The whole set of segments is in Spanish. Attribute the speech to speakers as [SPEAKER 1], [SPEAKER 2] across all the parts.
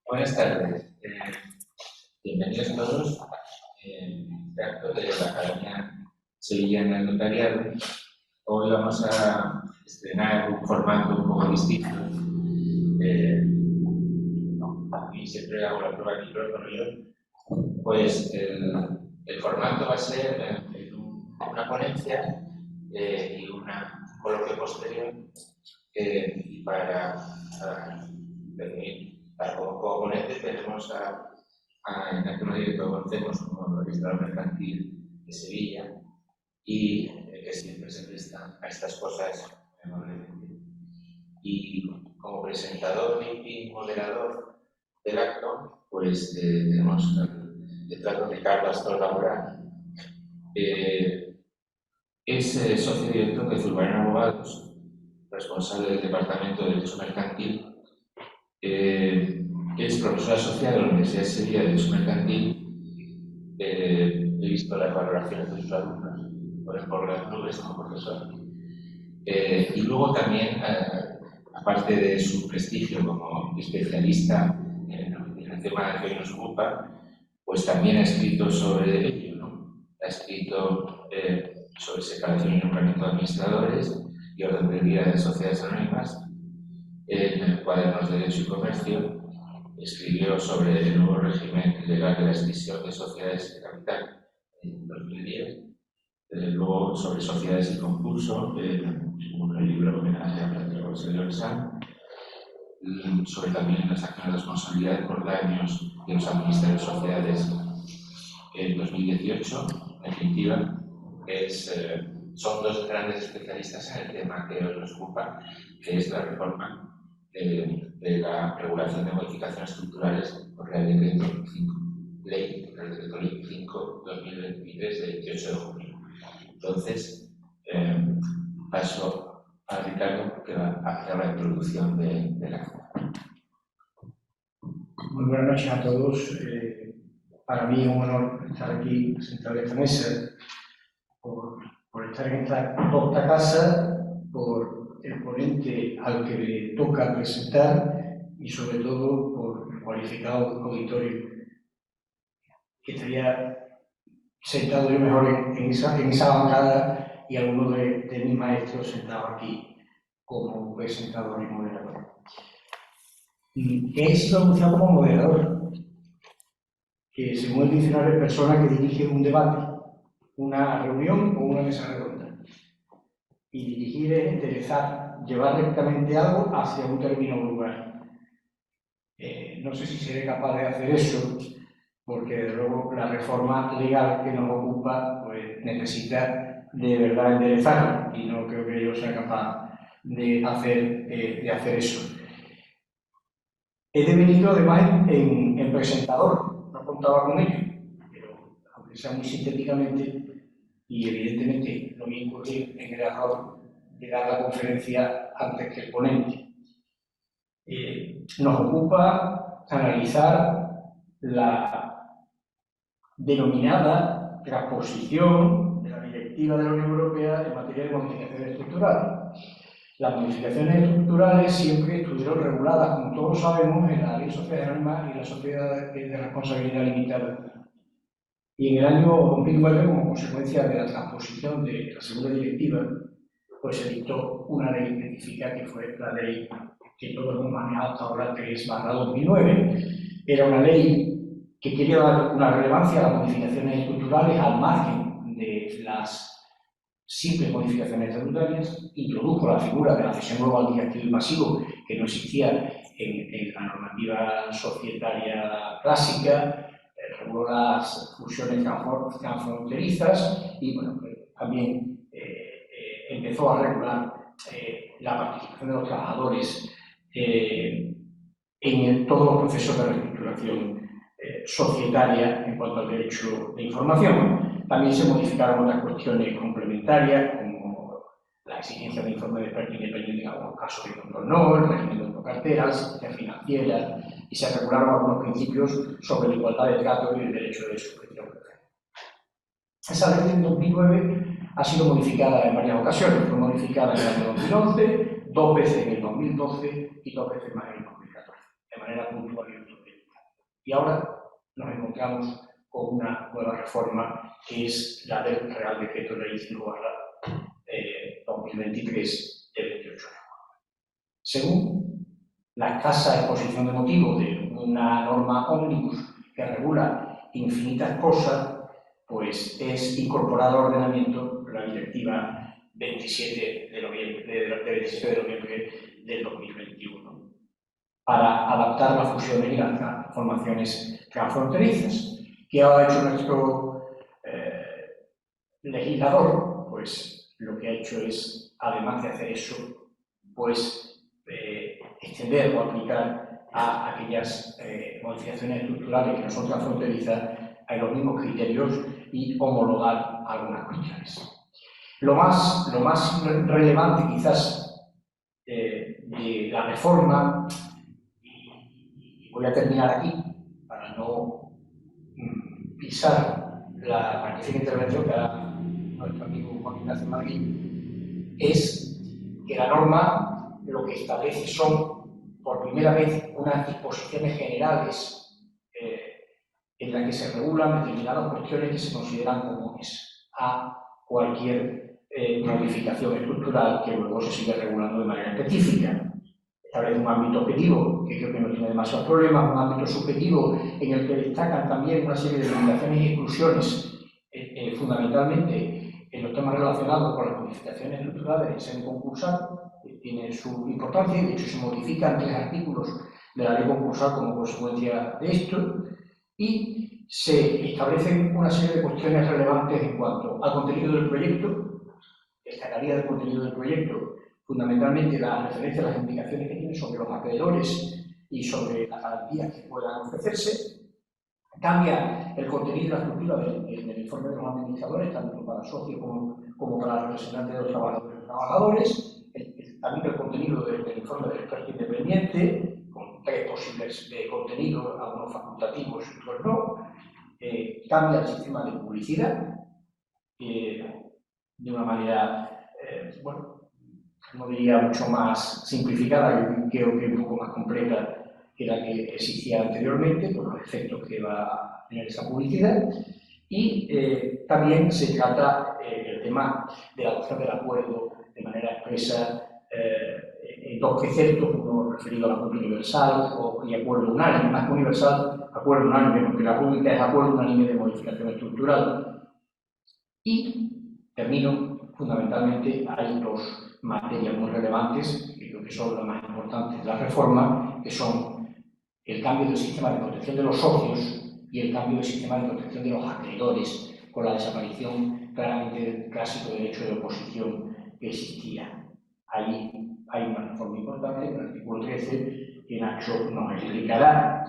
[SPEAKER 1] Buenas tardes. Bienvenidos todos a este acto de la Academia Sevillana del Notariado. Hoy vamos a estrenar un formato un poco distinto. Aquí siempre hago la prueba de micrófono yo. Pues el formato va a ser una ponencia y un coloquio posterior y para como ponente tenemos a Ignacio Madrid, que lo conocemos como registrador mercantil de Sevilla y que siempre se presta a estas cosas amablemente. Y como presentador y moderador del acto, pues tenemos el letrado Ricardo Astorga Morán. Es socio director de Zurbarán Abogados, responsable del Departamento de Derecho Mercantil. Es profesor asociado a la Universidad de Sevilla de Derecho Mercantil. He visto las valoraciones de sus alumnos por las nubes como profesor. Y luego también, aparte de su prestigio como especialista en el tema que hoy nos ocupa, pues también ha escrito sobre ello, ¿no? Ha escrito sobre separación y nombramiento de administradores y orden del día de sociedades anónimas en Cuadernos de Derecho y Comercio. Escribió sobre el nuevo régimen legal de la escisión de sociedades de capital en 2010. Desde luego, sobre sociedades y concurso, un libro homenaje a Francisco Sergio Sanz. Sobre también las acciones de responsabilidad por daños de los administradores de sociedades en 2018. En definitiva, son dos grandes especialistas en el tema que hoy nos ocupa, que es la reforma de la regulación de modificaciones estructurales por Real Decreto 5, Real Decreto Ley 5/2023 de 28 de junio. Entonces, paso a Ricardo, que va a hacer la introducción de la acción.
[SPEAKER 2] Muy buenas noches a todos. Para mí es un honor estar aquí sentado en esta mesa, por estar en esta docta casa, por el ponente al que le toca presentar y sobre todo por el cualificado auditorio, que estaría sentado yo mejor en esa bancada y alguno de mis maestros sentados aquí como presentador y moderador. He sido anunciado como moderador, que según el diccionario es persona que dirige un debate, una reunión o una mesa redonda. Y dirigir es enderezar, llevar rectamente algo hacia un determinado lugar. No sé si seré capaz de hacer eso, porque desde luego la reforma legal que nos ocupa pues, necesita de verdad enderezarla y no creo que yo sea capaz de hacer eso. He devenido además en presentador, no contaba con ello, pero aunque sea muy sintéticamente, y evidentemente no voy a incurrir en el error de dar la conferencia antes que el ponente. Nos ocupa analizar la denominada transposición de la directiva de la Unión Europea en materia de modificaciones estructurales. Las modificaciones estructurales siempre estuvieron reguladas, como todos sabemos, en la Ley de Sociedades Anónimas y la Sociedad de Responsabilidad Limitada. Y en el año 2009, como consecuencia de la transposición de la segunda directiva, pues se dictó una ley específica que fue la ley que todos hemos manejado hasta ahora, 3/2009. Era una ley que quería dar una relevancia a las modificaciones estructurales al margen de las simples modificaciones estatutarias, introdujo la figura de la cesión global de activo y pasivo, que no existía en la normativa societaria clásica, reguló las fusiones transfronterizas y bueno, también empezó a regular la participación de los trabajadores en todos los procesos de reestructuración societaria en cuanto al derecho de información. También se modificaron otras cuestiones complementarias, como la exigencia de informe de experto independiente en algunos casos de control no, el régimen de autocartera, la asistencia financiera, y se regularon algunos principios sobre la igualdad de trato y el derecho de subjeción. Esa ley de 2009 ha sido modificada en varias ocasiones. Fue modificada en el año 2011, 2 veces en el 2012 y 2 veces más en el 2014, de manera puntual y urgente. Y ahora nos encontramos con una nueva reforma que es la del Real Decreto Ley 5/2023 del 28 de julio. Según la escasa exposición de motivos de una norma ómnibus que regula infinitas cosas, pues es incorporada al ordenamiento la Directiva 27 de noviembre del 2021 para adaptar las fusiones y las transformaciones transfronterizas. ¿Qué ha hecho nuestro legislador? Pues lo que ha hecho es, además de hacer eso, pues extender o aplicar a aquellas modificaciones estructurales que no son transfronterizas a los mismos criterios y homologar algunas cuestiones. Lo más relevante quizás de la reforma, y voy a terminar aquí para no pisar la magnífica intervención que hará nuestro amigo Juan Ignacio Marguín, es que la norma lo que establece son, por primera vez, unas disposiciones generales en las que se regulan determinadas cuestiones que se consideran comunes a cualquier modificación estructural que luego se sigue regulando de manera específica. Establece un ámbito objetivo, que creo que no tiene demasiados problemas, un ámbito subjetivo en el que destacan también una serie de limitaciones y exclusiones, fundamentalmente en los temas relacionados con las modificaciones estructurales del diseño concursal, que tiene su importancia, y de hecho se modifican 3 artículos de la ley concursal como consecuencia de esto, y se establecen una serie de cuestiones relevantes en cuanto al contenido del proyecto. Destacaría del contenido del proyecto fundamentalmente la referencia a las implicaciones que tiene sobre los acreedores y sobre las garantías que puedan ofrecerse. Cambia el contenido y la estructura del informe de los administradores, tanto para socios como para representantes de los trabajadores. También el contenido del informe del experto independiente, con 3 posibles de contenido, algunos facultativos y otros no. Cambia el sistema de publicidad de una manera, bueno, no diría mucho más simplificada, creo que un poco más completa que la que existía anteriormente, por los efectos que va a tener esa publicidad. Y también se trata el tema de la adopción del acuerdo de manera expresa en 2 preceptos, uno referido al acuerdo universal y acuerdo unánime, más que universal, acuerdo unánime, porque la pública es acuerdo unánime de modificación estructural. Y termino, fundamentalmente, hay 2 materias muy relevantes, que creo que son las más importantes de la reforma, que son el cambio del sistema de protección de los socios y el cambio del sistema de protección de los acreedores, con la desaparición claramente del clásico derecho de oposición que existía. Ahí hay una reforma importante, el artículo 13, que Nacho nos explicará.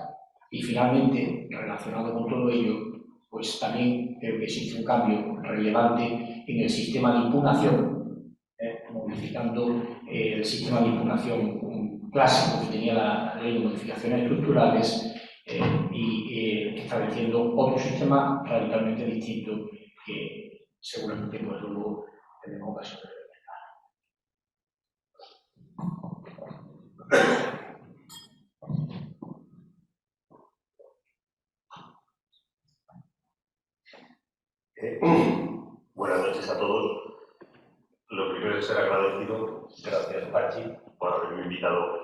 [SPEAKER 2] Y finalmente, relacionado con todo ello, pues también creo que existe un cambio relevante en el sistema de impugnación, modificando el sistema de impugnación clásico que tenía la ley de modificaciones estructurales y estableciendo otro sistema radicalmente distinto que seguramente pues, luego tenemos ocasión de ver.
[SPEAKER 3] Buenas noches a todos. Lo primero es ser agradecido, gracias Pachi, por haberme invitado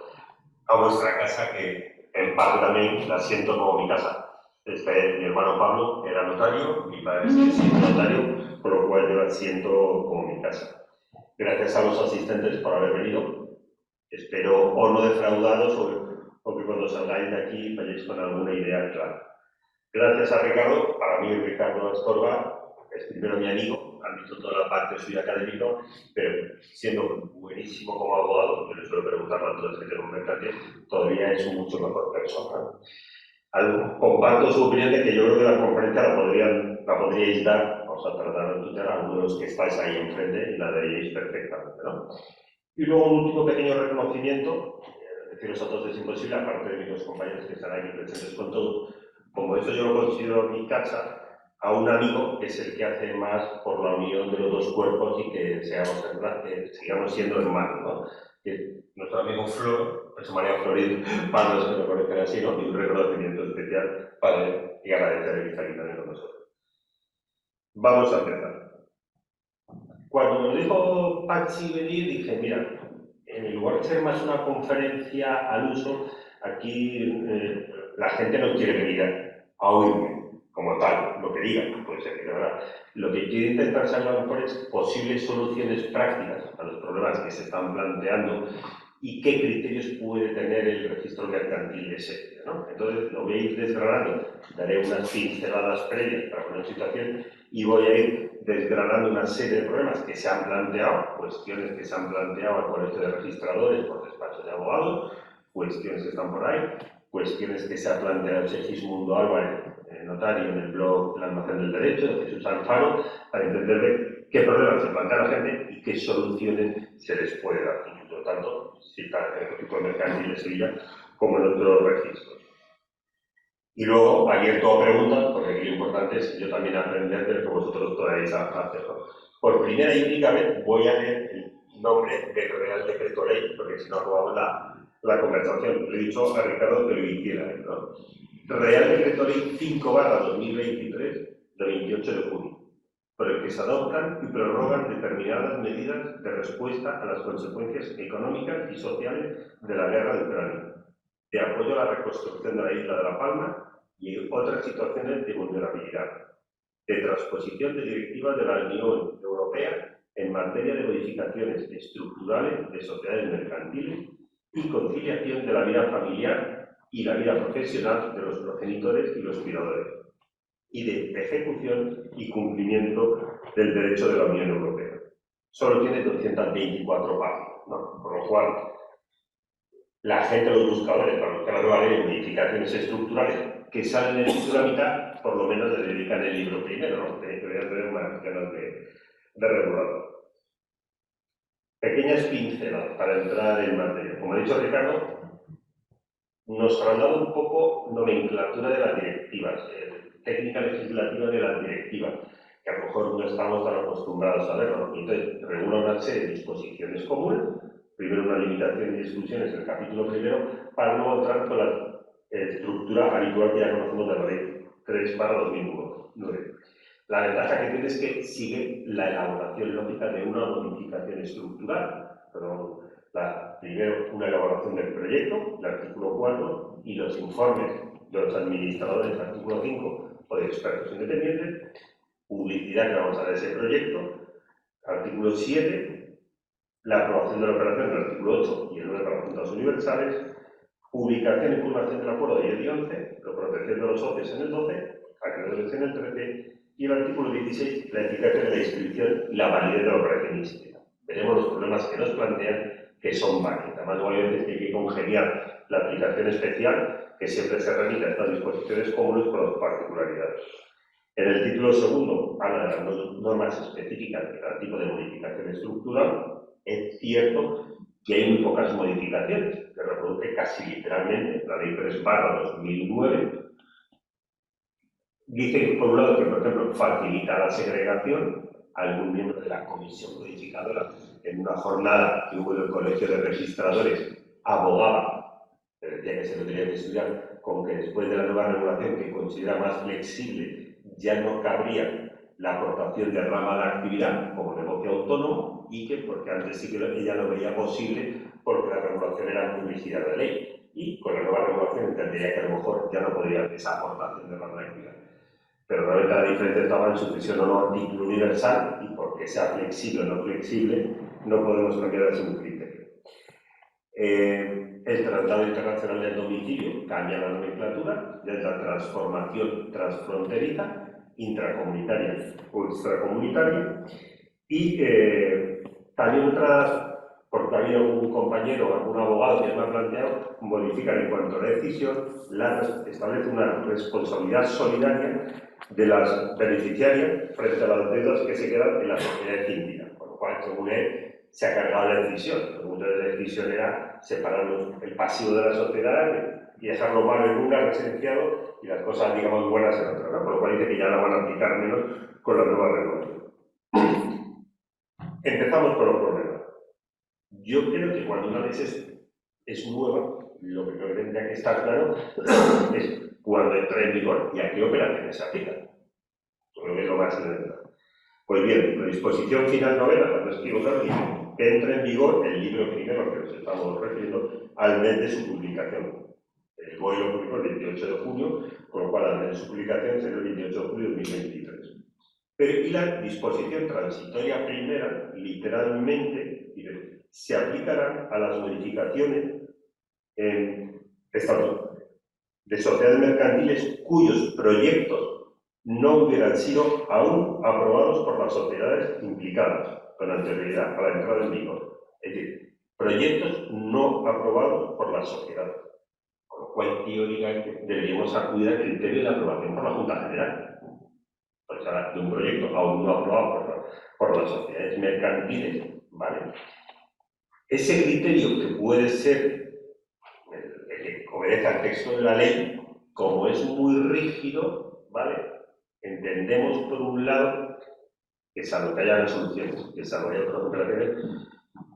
[SPEAKER 3] a vuestra casa, que en parte también la siento como mi casa. Mi hermano Pablo era notario, mi padre sigue siendo notario, por lo cual yo la siento como mi casa. Gracias a los asistentes por haber venido. Espero o no defraudaros o que cuando salgáis de aquí vayáis con alguna idea clara. Gracias a Ricardo. Para mí Ricardo Astorga es primero mi amigo, han visto toda la parte de estudio académico, pero siendo buenísimo como abogado, yo le suelo preguntar a todos los que tengo un mercantil, todavía es mucho mejor persona. Comparto su opinión de que yo creo que la conferencia la podríais dar, vamos a tratar de tutear a algunos que estáis ahí enfrente y la daríais perfectamente, ¿no? Y luego un último pequeño reconocimiento, deciros a todos es imposible, aparte de mis 2 compañeros que están aquí presentes con todo. Como esto yo lo considero mi casa, a un amigo que es el que hace más por la unión de los dos cuerpos y que sigamos siendo hermanos, ¿no? Que nuestro amigo Flor, José María Florín, para los que lo conocen así, ¿no? Y un reconocimiento especial para él y agradecerle que está aquí también con nosotros. Vamos a empezar. Cuando me dijo Pachi venir, dije, mira, en lugar de ser más una conferencia al uso, aquí la gente no quiere venir a oírme como tal, lo que diga, puede ser que de verdad. Lo que quiere intentar saber a lo mejor es posibles soluciones prácticas a los problemas que se están planteando y qué criterios puede tener el registro mercantil de SEPIA, ¿no? Entonces lo voy a ir desgranando, daré unas pinceladas previas para poner situación y voy a ir desgranando una serie de problemas que se han planteado, cuestiones que se han planteado al Colegio de Registradores por despacho de abogados, cuestiones que están por ahí, cuestiones que se ha planteado Segismundo Álvarez, notario, en el blog El Almacén del Derecho, de Jesús Alfaro, para entender qué problemas se plantea la gente y qué soluciones se les puede dar. Y por lo tanto, citar el registro mercantil de Sevilla como en otros registros. Y luego, abierto a preguntas, porque aquí lo importante es yo también aprender de lo que vosotros podéis hacer. Por primera y única vez voy a leer el nombre del Real Decreto Ley, porque si no acabamos la conversación. Le he dicho a Ricardo que lo hiciera, ¿no? Real Decreto Ley 5/2023, de 28 de junio, por el que se adoptan y prorrogan determinadas medidas de respuesta a las consecuencias económicas y sociales de la guerra de Ucrania, de apoyo a la reconstrucción de la isla de La Palma y otras situaciones de vulnerabilidad, de transposición de directivas de la Unión Europea en materia de modificaciones estructurales de sociedades mercantiles y conciliación de la vida familiar y la vida profesional de los progenitores y los cuidadores, y de ejecución y cumplimiento del derecho de la Unión Europea. Solo tiene 224 páginas, ¿no? Por lo cual, la gente, los buscadores, para buscar la nueva ley de modificaciones estructurales que salen en el título a mitad, por lo menos le dedican el libro primero, ¿no? Deberían tener más ganas de regularlo. Pequeñas pinceladas para entrar en materia. Como ha dicho Ricardo, nos ha dado un poco nomenclatura de las directivas, técnica legislativa de las directivas, que a lo mejor no estamos tan acostumbrados a verlo, ¿no? Entonces, regula una serie de disposiciones comunes, primero una limitación y exclusiones en el capítulo primero, para luego entrar con la estructura habitual que ya conocemos de la ley 3/2009. La ventaja que tiene es que sigue la elaboración lógica de una modificación estructural, pero primero una elaboración del proyecto, el artículo 4, y los informes de los administradores, el artículo 5, o de expertos independientes, publicidad que vamos a dar ese proyecto, artículo 7, la aprobación de la operación del artículo 8 y el 9 para juntas universales, publicación y publicación del acuerdo y el 11, la protección de los socios en el 12, acreedores en el 13, y el artículo 16, la eficacia de la inscripción y la validez de la operación inscrita. Veremos los problemas que nos plantean que son varios. Además, luego hay veces que hay que congeniar la aplicación especial, que siempre se remite a estas disposiciones comunes con las particularidades. En el título segundo habla de las normas específicas de cada tipo de modificación estructural. Es cierto que hay muy pocas modificaciones, que reproduce casi literalmente la ley 3/2009. Dice, por un lado, que, por ejemplo, facilita la segregación a algún miembro de la comisión codificadora en una jornada que hubo en el Colegio de Registradores, abogaba, pero decía que se lo tenía que estudiar, con que después de la nueva regulación que considera más flexible, ya no cabría la aportación de rama de actividad como negocio autónomo y que, porque antes sí que ella lo veía posible, porque la regulación era muy rígida de ley. Y con la nueva regulación entendería que a lo mejor ya no podría haber esa aportación de rama de actividad. Pero realmente la diferencia estaba en su prisión o no a título universal, y porque sea flexible o no flexible, no podemos cambiar ese un criterio. El Tratado Internacional del Domicilio cambia la nomenclatura, ya es la transformación transfronteriza, intracomunitaria o extracomunitaria, y también otras, porque había un compañero o algún abogado que me ha planteado, modifican en cuanto a la decisión, establece una responsabilidad solidaria de las beneficiarias frente a las deudas que se quedan en la sociedad civil, con lo cual, según él, se ha cargado la decisión. El punto de la decisión era separar el pasivo de la sociedad y dejarlo malo en una, residenciado, y las cosas, digamos, buenas en otra, ¿no? Por lo cual dice que ya la van a aplicar menos con la nueva regulación. Empezamos por los problemas. Yo creo que cuando una ley es nueva, lo primero que tendría que estar claro es cuándo entra en vigor y a qué operaciones se aplica. Yo creo que es lo más elemental. Pues bien, la disposición final novena, cuando escribo tal, dice que entra en vigor el libro primero al que nos estamos refiriendo al mes de su publicación. El BOE lo publicó el 28 de junio, con lo cual al mes de su publicación será el 28 de julio de 2023. Pero y la disposición transitoria primera, literalmente, dice, se aplicarán a las modificaciones en estatuto de sociedades mercantiles cuyos proyectos no hubieran sido aún aprobados por las sociedades implicadas con anterioridad a la entrada en vigor. Es decir, proyectos no aprobados por las sociedades. Con lo cual, teóricamente, deberíamos acudir al criterio de aprobación por la Junta General. Pues ahora, de un proyecto aún no aprobado por las sociedades mercantiles, ¿vale? Ese criterio que puede ser el que obedece al texto de la ley, como es muy rígido, ¿vale? Entendemos, por un lado, que salvo que haya soluciones, que salvo que haya otras operaciones,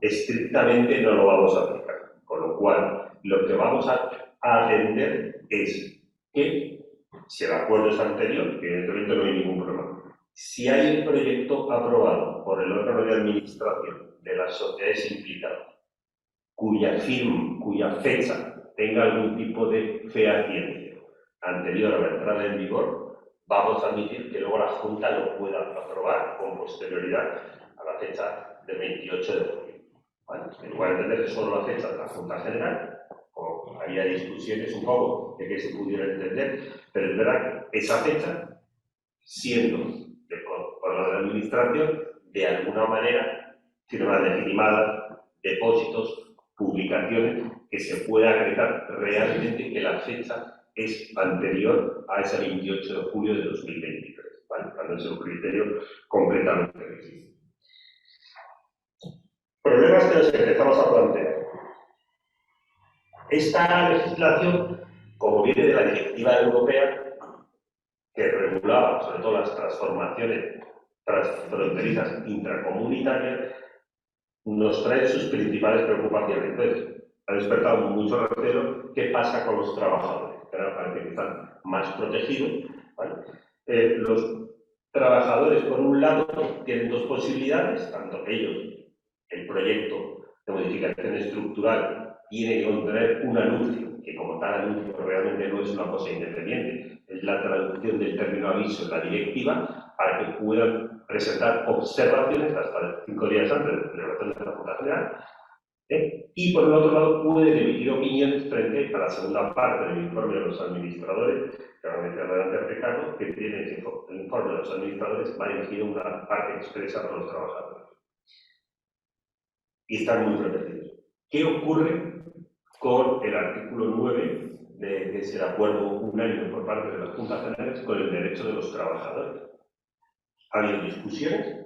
[SPEAKER 3] estrictamente no lo vamos a aplicar. Con lo cual, lo que vamos a atender es que, si el acuerdo es anterior, que evidentemente no hay ningún problema, si hay el proyecto aprobado por el órgano de administración de las sociedades implicadas, cuya fecha tenga algún tipo de fehaciencia anterior a la entrada en vigor, vamos a admitir que luego la Junta lo pueda aprobar con posterioridad a la fecha del 28 de julio. ¿Vale? En lugar de entender que solo la fecha de la Junta General, o había discusiones un poco de que se pudiera entender, pero es verdad que esa fecha, siendo por la administración, de alguna manera, firmas legitimadas, depósitos, publicaciones, que se pueda acreditar realmente que la fecha es anterior a ese 28 de julio de 2023, ¿vale? Cuando es un criterio completamente rígido. Problemas que nos empezamos a plantear. Esta legislación, como viene de la directiva europea, que regulaba sobre todo las transformaciones transfronterizas intracomunitarias, nos trae sus principales preocupaciones. Entonces, ha despertado mucho recelo qué pasa con los trabajadores, que ahora parece que están más protegidos, ¿vale? Los trabajadores, por un lado, tienen dos posibilidades, tanto ellos, el proyecto de modificación estructural tiene que contener un anuncio, que como tal anuncio realmente no es una cosa independiente, es la traducción del término aviso en la directiva para que puedan presentar observaciones hasta 5 días antes de la celebración de la Junta General, y por el otro lado pueden emitir opiniones frente a la segunda parte del informe de los administradores, que ahora me adelante Ricardo, que tiene el informe de los administradores, va dirigido a una parte expresa para los trabajadores. Y están muy protegidos. ¿Qué ocurre con el artículo 9 de ese acuerdo unánime por parte de las Juntas Generales con el derecho de los trabajadores? Ha habido discusiones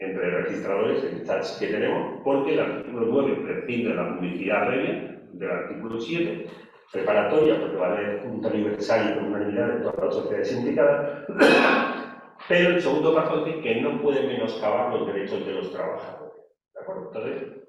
[SPEAKER 3] entre registradores en chats que tenemos, porque el artículo 9 prescinde de la publicidad previa del artículo 7, preparatoria, porque va a haber junta universal y con unanimidad de todas las sociedades implicadas, pero el segundo párrafo dice que no puede menoscabar los derechos de los trabajadores. ¿De acuerdo? Entonces,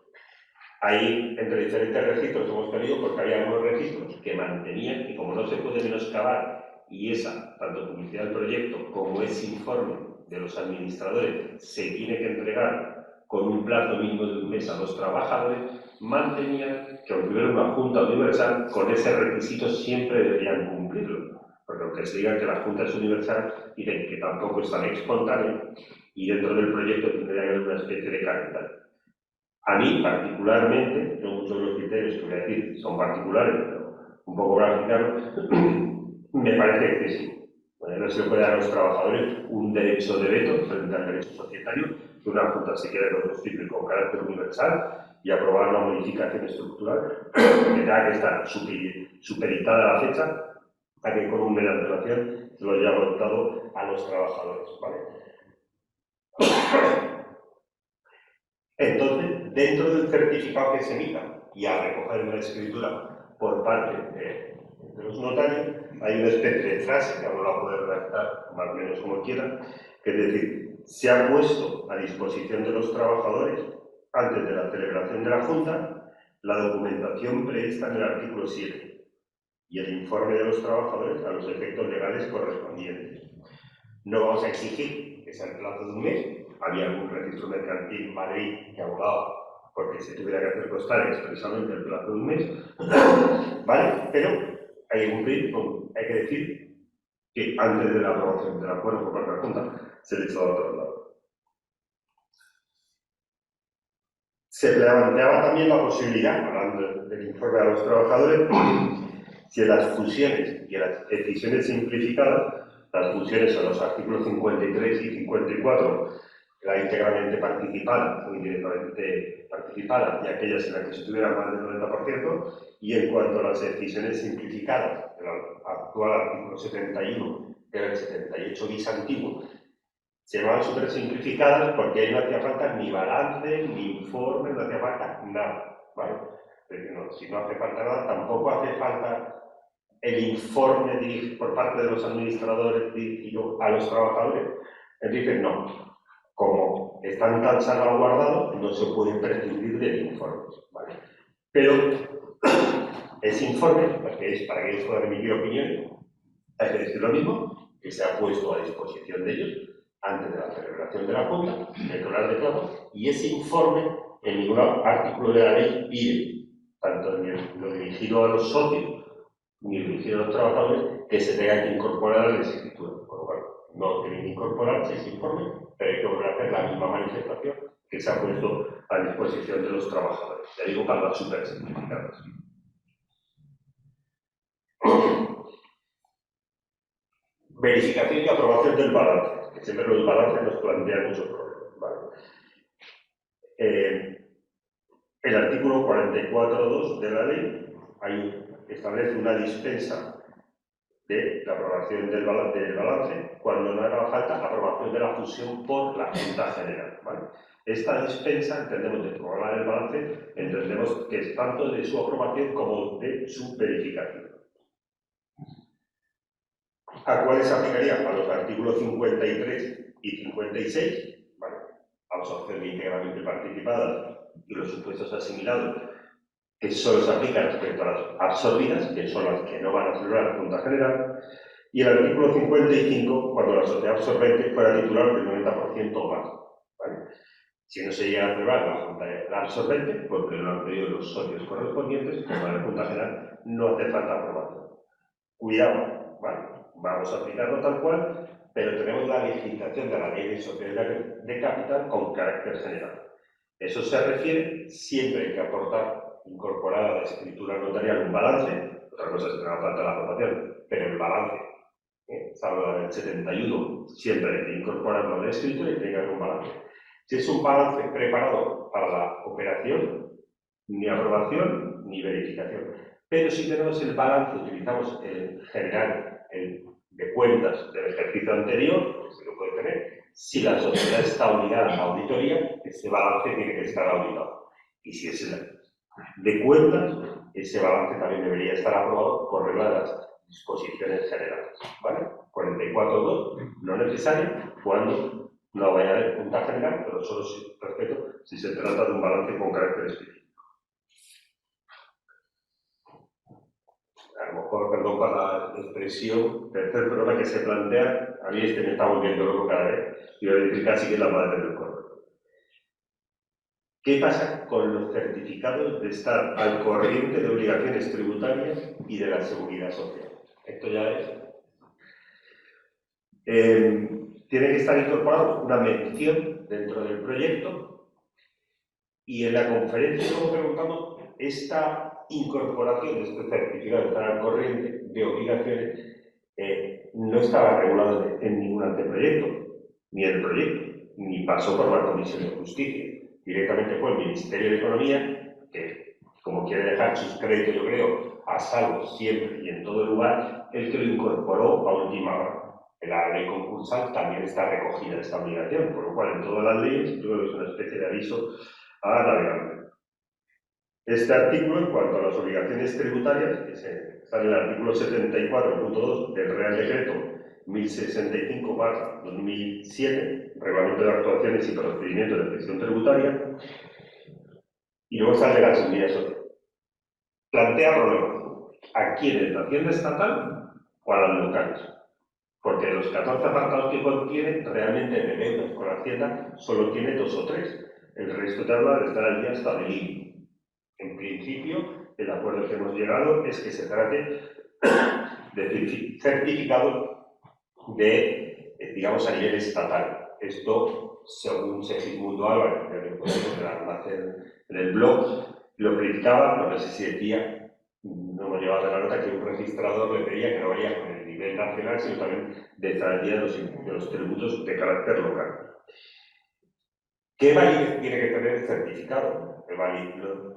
[SPEAKER 3] ahí, entre diferentes registros hemos tenido, porque había algunos registros que mantenían que como no se puede menoscabar, y esa, tanto publicidad del proyecto como ese informe de los administradores se tiene que entregar con un plazo mínimo de un mes a los trabajadores, mantenían que aunque hubiera una junta universal, con ese requisito siempre deberían cumplirlo. Porque aunque se diga que la junta es universal, dicen que tampoco es tan espontánea y dentro del proyecto tendría que haber una especie de calendario. A mí, particularmente, no muchos de los criterios que voy a decir son particulares, pero un poco graficados, me parece excesivo. No se le puede dar a los trabajadores un derecho de veto frente al derecho societario, que una junta se quiera constituir con carácter universal y aprobar una modificación estructural que tenga que estar supeditada a la fecha a que con un mes de antelación se lo haya adoptado a los trabajadores, ¿vale? Entonces, dentro del certificado que se emita y al recoger la escritura por parte de los notarios, hay una especie de frase que uno la puede redactar más o menos como quiera, que es decir, se ha puesto a disposición de los trabajadores, antes de la celebración de la Junta, la documentación prevista en el artículo 7 y el informe de los trabajadores a los efectos legales correspondientes. No vamos a exigir que sea el plazo de un mes. Había algún registro mercantil en Madrid que abogaba porque se tuviera que hacer constar expresamente el plazo de un mes, ¿vale? Pero hay que cumplir hay que decir que antes de la aprobación del acuerdo por parte de la Junta se le echó a otro lado. Se planteaba también la posibilidad, hablando del informe a los trabajadores, si en las fusiones y en las decisiones simplificadas, las fusiones son los artículos 53 y 54, la íntegramente participada o indirectamente participada y aquellas en las que se tuviera más del 90%, y en cuanto a las decisiones simplificadas, el actual artículo 71, que era el 78 bis antiguo, se llamaban súper simplificadas porque ahí no hacía falta ni balance, ni informe, no hacía falta nada, ¿vale? No, si no hace falta nada, tampoco hace falta el informe por parte de los administradores dirigido a los trabajadores. Entonces, no. Como están tan salvaguardados, no se puede prescindir del informe, ¿vale? Pero ese informe, que es para que ellos puedan emitir opiniones, hay que decir lo mismo, que se ha puesto a disposición de ellos antes de la celebración de la Junta, electoral de plazo, y ese informe en ningún artículo de la ley pide, tanto en lo dirigido a los socios ni dirigido a los trabajadores, que se tenga que incorporar a la escritura. Por lo cual, no tienen que incorporarse ese informe, pero hay que volver a hacer la misma manifestación que se ha puesto a disposición de los trabajadores. Ya digo, para las super simplificadas. Verificación y aprobación del balance, que siempre los balances nos plantean muchos problemas, ¿vale? El artículo 44.2 de la ley establece una dispensa de la aprobación del balance cuando no haga falta aprobación de la fusión por la Junta General, ¿vale? Esta dispensa, entendemos, de aprobar el balance, entendemos que es tanto de su aprobación como de su verificación. ¿A cuáles se aplicaría? A los artículos 53 y 56, ¿vale? Absorción íntegramente participada y los supuestos asimilados, que solo se aplican respecto a las absorbidas, que son las que no van a celebrar la Junta General, y el artículo 55, cuando la sociedad absorbente fuera titular del 90% o más, ¿vale? Si no se llega a celebrar la Junta absorbente, porque lo han pedido los socios correspondientes, como en la Junta General, no hace falta aprobación. Cuidado, ¿vale? Vamos a aplicarlo tal cual, pero tenemos la legislación de la ley de sociedades de capital con carácter general. Eso se refiere siempre hay que incorporar a la escritura notarial un balance, otra cosa es que no haga falta la aprobación, pero el balance, salvo la del 71, siempre hay que incorporarlo a la escritura y tiene que haber un balance. Si es un balance preparado para la operación, ni aprobación ni verificación. Pero si tenemos el balance, utilizamos el general, el de cuentas del ejercicio anterior, que se lo puede tener, si la sociedad está obligada a auditoría, ese balance tiene que estar auditado. Y si es el de cuentas, ese balance también debería estar aprobado por regla de las disposiciones generales, ¿vale? 44.2, no necesario cuando no vaya a haber Junta General, pero solo respecto si se trata de un balance con carácter específico. A lo mejor, perdón por la expresión, tercer problema que se plantea, a mí me está volviendo loco cada vez, y voy a decir casi que es la madre del cordón. ¿Qué pasa con los certificados de estar al corriente de obligaciones tributarias y de la seguridad social? Esto ya es... tiene que estar incorporado una mención dentro del proyecto y en la conferencia estamos preguntando esta incorporación de este certificado de estar al corriente de obligaciones no estaba regulado en ningún anteproyecto, ni en el proyecto, ni pasó por la Comisión de Justicia. Directamente fue el Ministerio de Economía, que como quiere dejar sus créditos, yo creo, a salvo siempre y en todo lugar, el que lo incorporó a última hora. En la ley concursal también está recogida esta obligación, por lo cual en todas las leyes, yo creo que es una especie de aviso a navegante. Este artículo, en cuanto a las obligaciones tributarias, que está en el artículo 74.2 del Real Decreto 1065/2007, Reglamento de Actuaciones y Procedimientos de Gestión Tributaria, y luego está el de la Seguridad Social. Plantea problemas. ¿A quién? ¿La Hacienda estatal o a las locales? Porque de los 14 apartados que contiene, realmente de deudas con la Hacienda solo tiene 2 o 3. El resto te habla de estar al día hasta del IVA. En principio, el acuerdo que hemos llegado es que se trate de certificado de, digamos, a nivel estatal. Esto, según Segismundo Álvarez, que podemos ver en el blog, lo criticaba, no sé si decía, no hemos llevado a la nota, que un registrador le pedía que no vaya con el nivel nacional, sino también de estar al día de los tributos de carácter local. ¿Qué validez tiene que tener el certificado?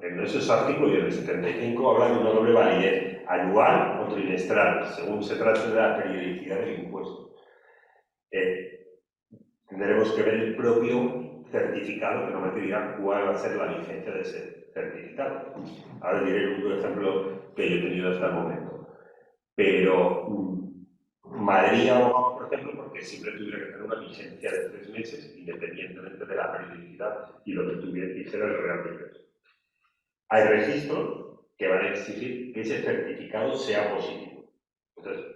[SPEAKER 3] En esos artículos y en el 75 habla de una doble validez, anual o trimestral, según se trate de la periodicidad del impuesto. Tendremos que ver el propio certificado, que no me dirá cuál va a ser la vigencia de ese certificado. Ahora diré el único ejemplo que yo he tenido hasta el momento. Pero Madrid ahora, por ejemplo, porque siempre tuviera que tener una vigencia de 3 meses, independientemente de la periodicidad y lo que tuviera que hacer el Real Decreto. Hay registros que van a exigir que ese certificado sea positivo. Entonces,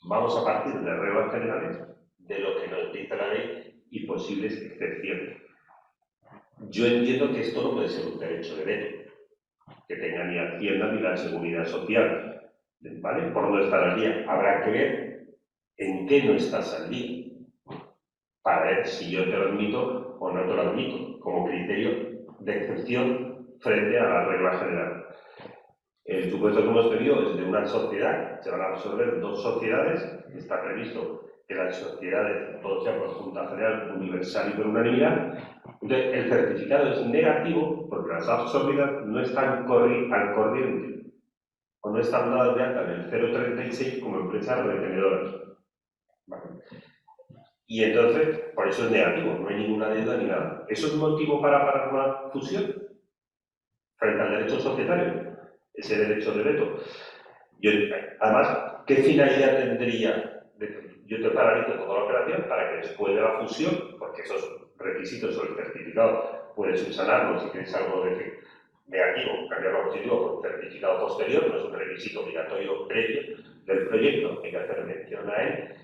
[SPEAKER 3] vamos a partir de reglas generales de lo que nos dice la ley y posibles excepciones. Yo entiendo que esto no puede ser un derecho de veto, que tenga ni Hacienda ni la Seguridad Social, ¿vale? Por no estar al día. Habrá que ver en qué no estás al día, para ver si yo te lo admito o no te lo admito, como criterio de excepción frente a la regla general. El supuesto que hemos tenido es de una sociedad, se van a resolver 2 sociedades, está previsto que las sociedades todo sea por Junta General universal y por unanimidad. Entonces, el certificado es negativo porque las absorbidas no están al corriente o no están dadas de alta en el 036 como empresas retenedoras. ¿Vale? Y entonces, por eso es negativo, no hay ninguna deuda ni nada. ¿Eso es motivo para parar una fusión frente al derecho societario? Ese derecho de veto. Además, ¿qué finalidad tendría? Yo te paralizo toda la operación para que después de la fusión, porque esos requisitos sobre el certificado puedes subsanarlos si tienes algo de negativo, cambiarlo a positivo por un certificado posterior, no es un requisito obligatorio previo del proyecto, hay que hacer mención a él.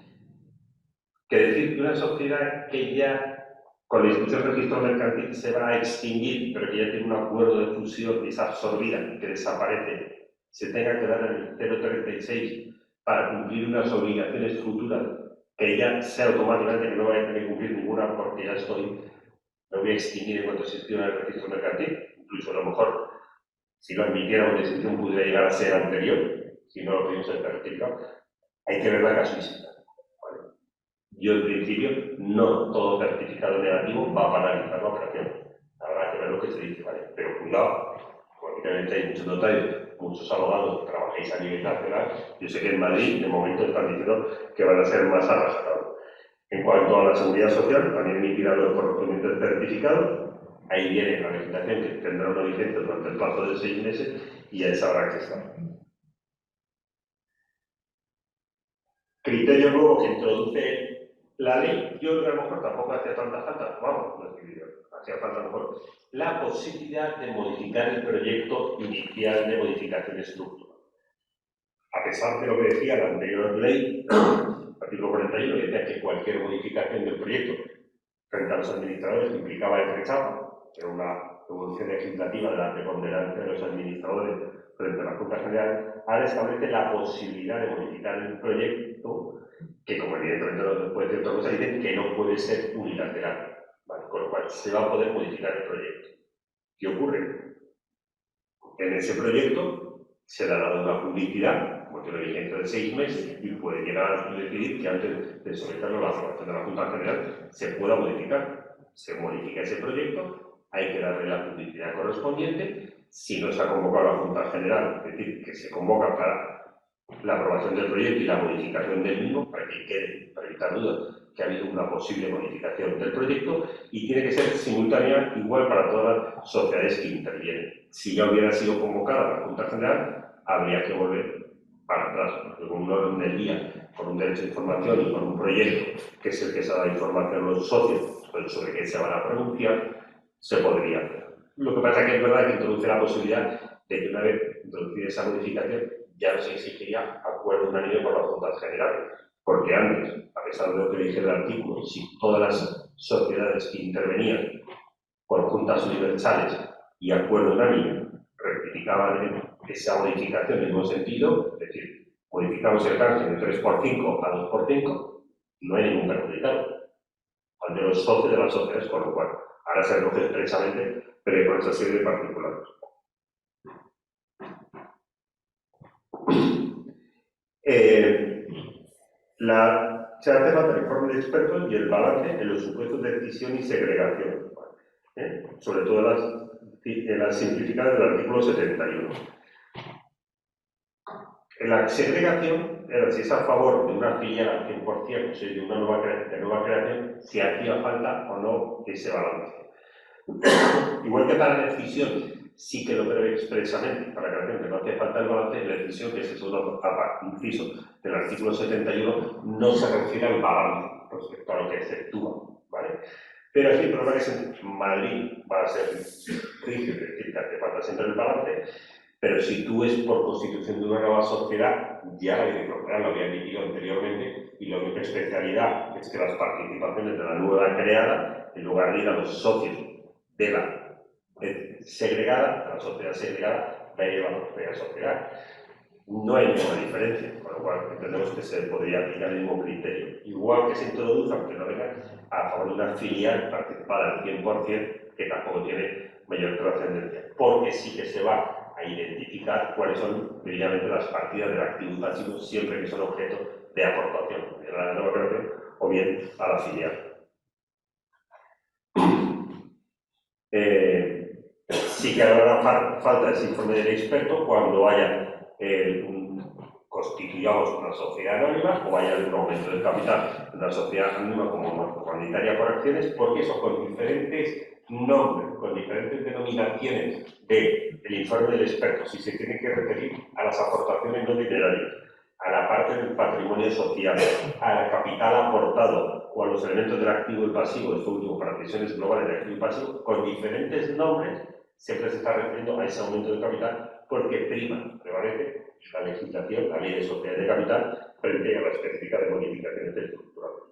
[SPEAKER 3] Que decir que una sociedad que ya con la institución de registro mercantil se va a extinguir, pero que ya tiene un acuerdo de fusión y es absorbida, que desaparece, se tenga que dar en el 036 para cumplir unas obligaciones futuras, que ya sea automáticamente que no vaya a tener que cumplir ninguna porque ya me voy a extinguir en cuanto se extinga el registro mercantil, incluso a lo mejor, si lo admitiera una extinción pudiera llegar a ser anterior, si no lo pedimos el certificado, hay que ver la casuística. Yo, en principio, no todo certificado negativo va a paralizar la operación. Habrá que ver lo que se dice, ¿vale? Pero cuidado, porque hay muchos notarios, muchos abogados que trabajáis a nivel nacional. Yo sé que en Madrid, de momento, están diciendo que van a ser más arrastrados. En cuanto a la seguridad social, también emitirá los correspondientes certificados. Ahí viene la legislación que tendrá una vigencia durante el plazo de 6 meses y ya sabrá que está. Criterio nuevo que introduce la ley, yo creo que a lo mejor tampoco hacía tanta falta, vamos, no es que hacía falta a lo mejor, la posibilidad de modificar el proyecto inicial de modificación estructural. A pesar de lo que decía la anterior ley, artículo 41, que decía que cualquier modificación del proyecto frente a los administradores implicaba el rechazo, era una evolución legislativa de la preponderancia de los administradores frente a la Junta General, ahora establece la posibilidad de modificar el proyecto, que como evidentemente no puede decir otra cosa, dicen que no puede ser unilateral, ¿vale? Con lo cual se va a poder modificar el proyecto. ¿Qué ocurre? En ese proyecto se le ha dado una publicidad, como tiene vigencia de 6 meses, y puede llegar a decidir que antes de someterlo a la aprobación de la Junta General se pueda modificar. Se modifica ese proyecto, hay que darle la publicidad correspondiente. Si no se ha convocado la Junta General, es decir, que se convoca para la aprobación del proyecto y la modificación del mismo, para que quede, para evitar dudas, que ha habido una posible modificación del proyecto y tiene que ser simultánea igual para todas las sociedades que intervienen. Si ya hubiera sido convocada la Junta General, habría que volver para atrás, porque con un orden del día, con un derecho de información y con un proyecto, que es el que se da información a los socios, pero sobre qué se van a pronunciar, se podría hacer. Lo que pasa es que es verdad que introduce la posibilidad de que una vez introducida esa modificación, ya no se exigiría acuerdo unánime por las Juntas Generales, porque antes, a pesar de lo que dije del artículo, si todas las sociedades que intervenían por juntas universales y acuerdo unánime rectificaban esa modificación en el mismo sentido, es decir, modificamos el canje de 3x5 a 2x5, no hay ningún perjudicado, al de los socios de las sociedades, con lo cual ahora se recoge expresamente, pero con esa serie de particulares. Se hace falta el informe de expertos y el balance en los supuestos de decisión y segregación, sobre todo en las simplificadas del artículo 71. En la segregación, si es a favor de una filial al 100%, o sea, de una nueva creación, si hacía falta o no ese balance. Igual que para la decisión, sí que lo prevé expresamente para la creación que no hace falta el balance, la decisión, que es el segundo inciso del artículo 71, no se refiere al balance respecto a lo que efectúa, ¿vale? Pero aquí el problema es que en Madrid va a ser rígido, es decir, que hace falta siempre el balance, pero si tú es por constitución de una nueva sociedad, ya la dirección general lo había emitido anteriormente y la única especialidad es que las participaciones de la nueva creada, en lugar de ir a los socios de la segregada, de la sociedad segregada, va a ir a la propia sociedad. No hay ninguna diferencia, con lo cual entendemos que se podría aplicar el mismo criterio. Igual que se introduce, aunque no venga, a favor de una filial participada al 100%, que tampoco tiene mayor trascendencia, porque sí que se va a identificar cuáles son, previamente, las partidas del activo y pasivo, siempre que son objeto de aportación de la nueva creación o bien a la filial. Sí que habrá falta ese informe del experto cuando haya constituyamos una sociedad anónima o haya un aumento del capital de una sociedad anónima como comunitaria por acciones, porque eso con diferentes nombres, con diferentes denominaciones del informe del experto, si se tiene que referir a las aportaciones no dinerarias, a la parte del patrimonio social, al capital aportado o a los elementos del activo y pasivo, esto último para decisiones globales de activo y pasivo, con diferentes nombres, siempre se está refiriendo a ese aumento del capital porque prevalece la legislación, la ley de sociedades de capital, frente a la específica de modificaciones estructurales.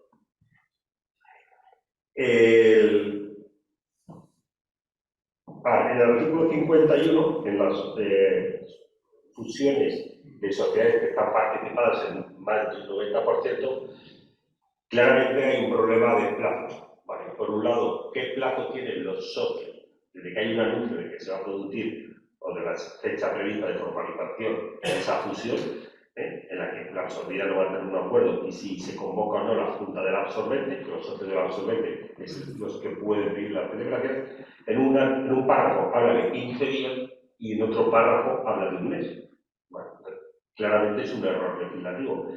[SPEAKER 3] En el artículo 51, en las fusiones de sociedades que están participadas en más del 90%, claramente hay un problema de plazos. ¿Vale? Por un lado, ¿qué plazo tienen los socios desde que hay un anuncio de que se va a producir o de la fecha prevista de formalización de esa fusión, en la que la absorbida no va a tener un acuerdo y si se convoca o no la junta del absorbente, que los socios del absorbente es los que pueden pedir la celebración, en un párrafo habla de 15 días y en otro párrafo habla de un mes. Bueno, claramente es un error legislativo,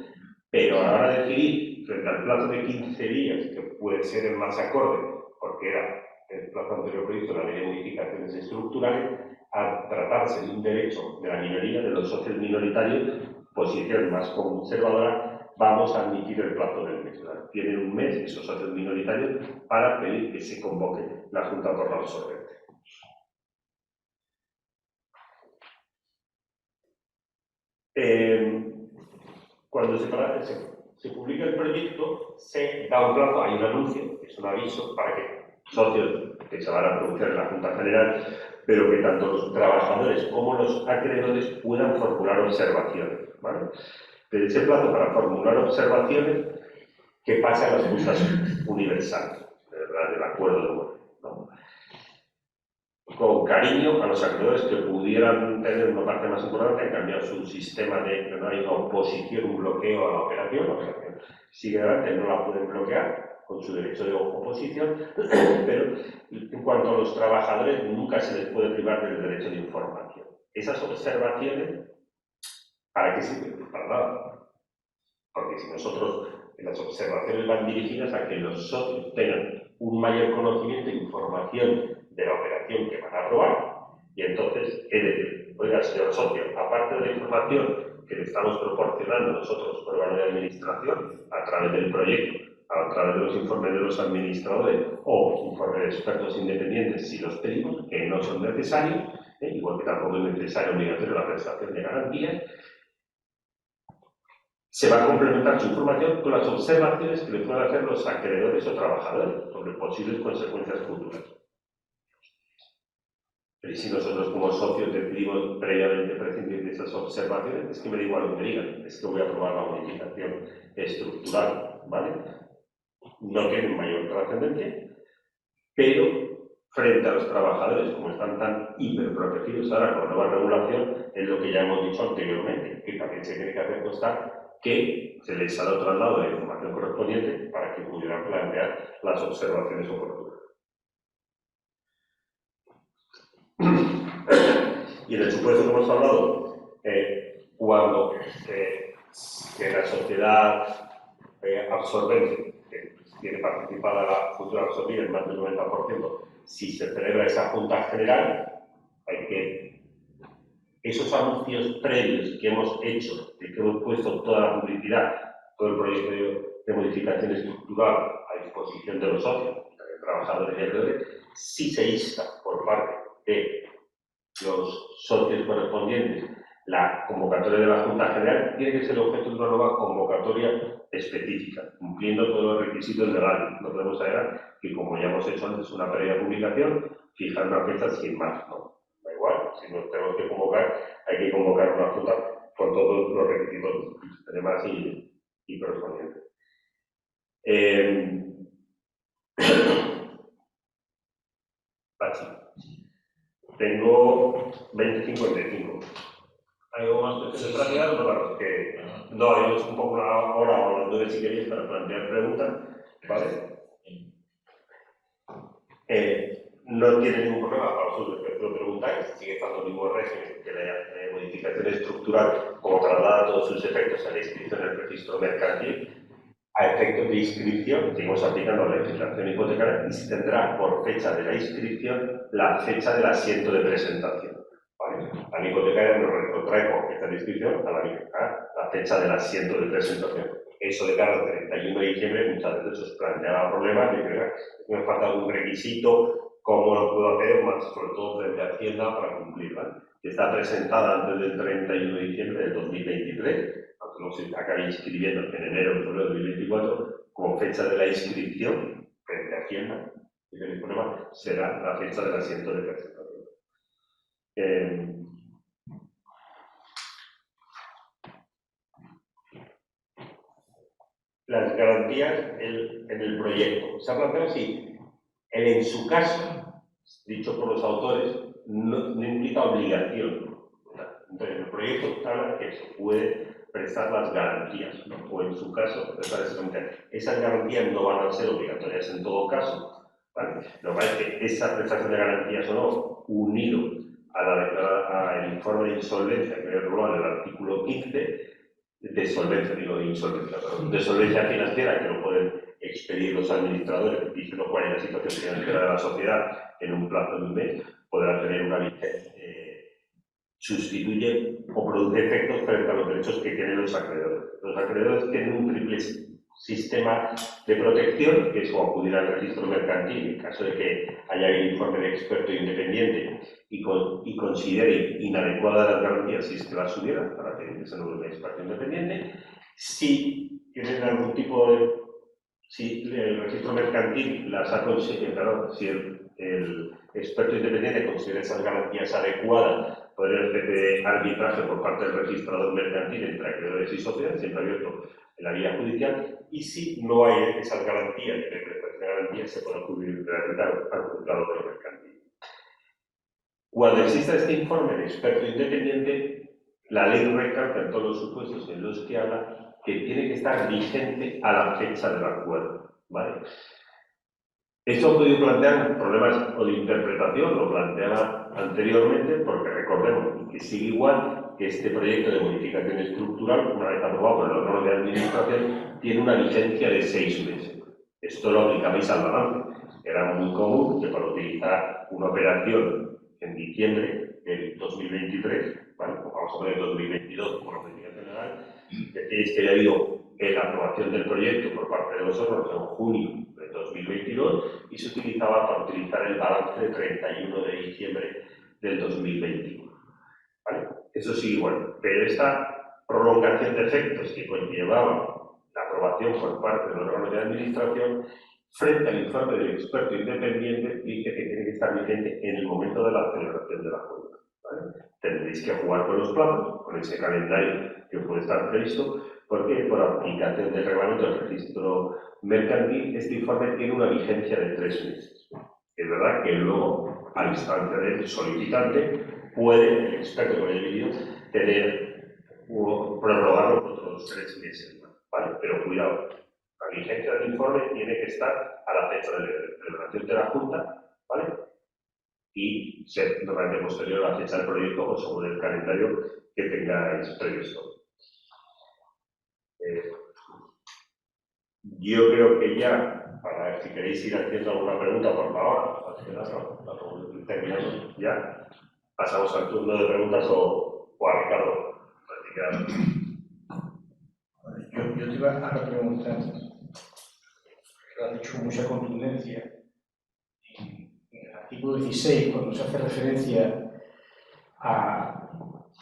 [SPEAKER 3] pero a la hora de decidir frente al plazo de 15 días, que puede ser el más acorde, porque era el plazo anterior previsto en la ley de modificaciones estructurales, al tratarse de un derecho de la minoría, de los socios minoritarios, posición más conservadora, vamos a admitir el plazo del mes. Tienen un mes esos socios minoritarios para pedir que se convoque la Junta por la absorbente. Cuando se publica el proyecto, se da un plazo, hay un anuncio, es un aviso para que socios que se van a pronunciar en la Junta General, pero que tanto los trabajadores como los acreedores puedan formular observaciones, ¿vale? De ese plazo para formular observaciones, que pasa a las juntas universales, ¿verdad? Del acuerdo de gobierno, ¿no? Con cariño a los acreedores que pudieran tener una parte más importante, han cambiado su sistema de que no hay una oposición, un bloqueo a la operación sigue adelante, no la pueden bloquear con su derecho de oposición, pero en cuanto a los trabajadores nunca se les puede privar del derecho de información. Esas observaciones, ¿para qué sirven? Para nada. Porque si nosotros las observaciones van dirigidas a que los socios tengan un mayor conocimiento e información de la operación que van a aprobar, y entonces, es decir, oiga, señor socio, aparte de la información que le estamos proporcionando nosotros por órgano de administración, a través del proyecto, a través de los informes de los administradores o informes de expertos independientes, si los pedimos, que no son necesarios, igual que tampoco es necesario obligatorio la prestación de garantías, se va a complementar su información con las observaciones que le puedan hacer los acreedores o trabajadores sobre posibles consecuencias futuras. Pero si nosotros como socios decidimos previamente prescindir de esas observaciones, es que me da igual lo que digan, es que voy a aprobar la modificación estructural, ¿vale? No tienen mayor trascendencia, pero frente a los trabajadores, como están tan hiperprotegidos ahora con la nueva regulación, es lo que ya hemos dicho anteriormente, que también se tiene que hacer constar que se les ha dado traslado de la información correspondiente para que pudieran plantear las observaciones oportunas. Y en el supuesto que hemos hablado, cuando que la sociedad absorbente, que tiene participada la futura absorbida en más del 90%, si se celebra esa junta general, hay que esos anuncios previos que hemos hecho, de que hemos puesto toda la publicidad, todo el proyecto de modificación estructural a disposición de los socios, de trabajadores y acreedores, si se insta por parte de los socios correspondientes la convocatoria de la Junta General, tiene que ser el objeto de una nueva convocatoria específica, cumpliendo todos los requisitos legales. No podemos saber que, como ya hemos hecho antes, una previa publicación, fijar una fecha sin más, ¿no? Da igual, si nos tenemos que convocar, hay que convocar una Junta con todos los requisitos demás y correspondientes. Tengo 20:55. ¿Hay algo más que se plantear? No, claro, que no, hay un poco una hora o las 9 si queréis para plantear preguntas, ¿vale? No tiene ningún problema para vosotros que lo preguntáis, sigue estando el mismo régimen que la modificación estructural, como traslada todos sus efectos a la inscripción en el registro mercantil. A efectos de inscripción, seguimos aplicando la legislación hipotecaria y se tendrá por fecha de la inscripción la fecha del asiento de presentación. ¿Vale? La hipotecaria nos retrotrae por fecha de inscripción a la fecha del asiento de presentación. Eso de cara al 31 de diciembre muchas veces os planteaba problemas de que me falta algún requisito, cómo lo puedo hacer, más sobre todo frente a Hacienda para cumplirla. Que está presentada antes del 31 de diciembre del 2023. Aunque no se acabe inscribiendo en enero o febrero de 2024, como fecha de la inscripción frente a Hacienda, y el problema será la fecha del asiento de presentación. Las garantías en el proyecto. Se ha planteado si en su caso, dicho por los autores, no implica obligación. Entonces, en el proyecto habla que se puede prestar las garantías, ¿no? O en su caso, esas garantías no van a ser obligatorias en todo caso, ¿vale? Lo que pasa es que esa prestación de garantías o no, unido al informe de insolvencia que he robado en el artículo 15, de solvencia, digo de insolvencia, perdón, de solvencia financiera, que lo pueden expedir los administradores diciendo cuál es la situación financiera de la sociedad en un plazo de un mes, podrá tener una vigencia. Sustituye o produce efectos frente a los derechos que tienen los acreedores. Los acreedores tienen un triple sistema de protección, que es o acudir al registro mercantil en caso de que haya un informe de experto independiente y considere inadecuadas las garantías si es que las hubiera, para que se nombre un experto independiente. Si tienen algún tipo de... Si el registro mercantil las ha considerado, si el experto independiente considera esas garantías adecuadas, podría haber de arbitraje por parte del registrador mercantil entre acreedores y sociedades, siempre abierto en la vía judicial, y si no hay esas garantías, de prestación de garantías, se puede acudir al juzgado de lo mercantil. Cuando exista este informe de experto independiente, la ley recalca en todos los supuestos en los que habla que tiene que estar vigente a la fecha del acuerdo, ¿vale? Esto ha podido plantear problemas o de interpretación, lo planteaba anteriormente, porque recordemos que sigue igual que este proyecto de modificación estructural, una vez aprobado por el órgano de administración, tiene una vigencia de 6 meses. Esto lo aplicabais al balance. Era muy común que para utilizar una operación en diciembre del 2023, ¿vale? Pues vamos a poner 2022 como modificación legal, decíais que había habido la aprobación del proyecto por parte de los órganos en junio de 2022 y se utilizaba para utilizar el balance de 31 de diciembre del 2021. ¿Vale? Eso sí, igual, pero esta prolongación de efectos que conllevaba la aprobación por parte del órgano de administración frente al informe del experto independiente dice que tiene que estar vigente en el momento de la celebración de la junta. ¿Vale? Tendréis que jugar con los plazos, con ese calendario que puede estar previsto, porque por aplicación del reglamento del registro mercantil, este informe tiene una vigencia de 3 meses. Es verdad que luego, a instancia del solicitante, puede el experto con el vídeo prorrogarlo por otros 3 meses más, ¿vale? Pero cuidado, la vigencia del informe tiene que estar a la fecha de celebración de la Junta, ¿vale? Y ser normalmente posterior a la fecha del proyecto o según el calendario que tengáis previsto. Yo creo que ya, para ver si queréis ir haciendo alguna pregunta, por favor, terminamos ya. Pasamos al turno de preguntas o a Ricardo.
[SPEAKER 2] Yo te iba a preguntar, lo has dicho con mucha contundencia. En el artículo 16, cuando se hace referencia a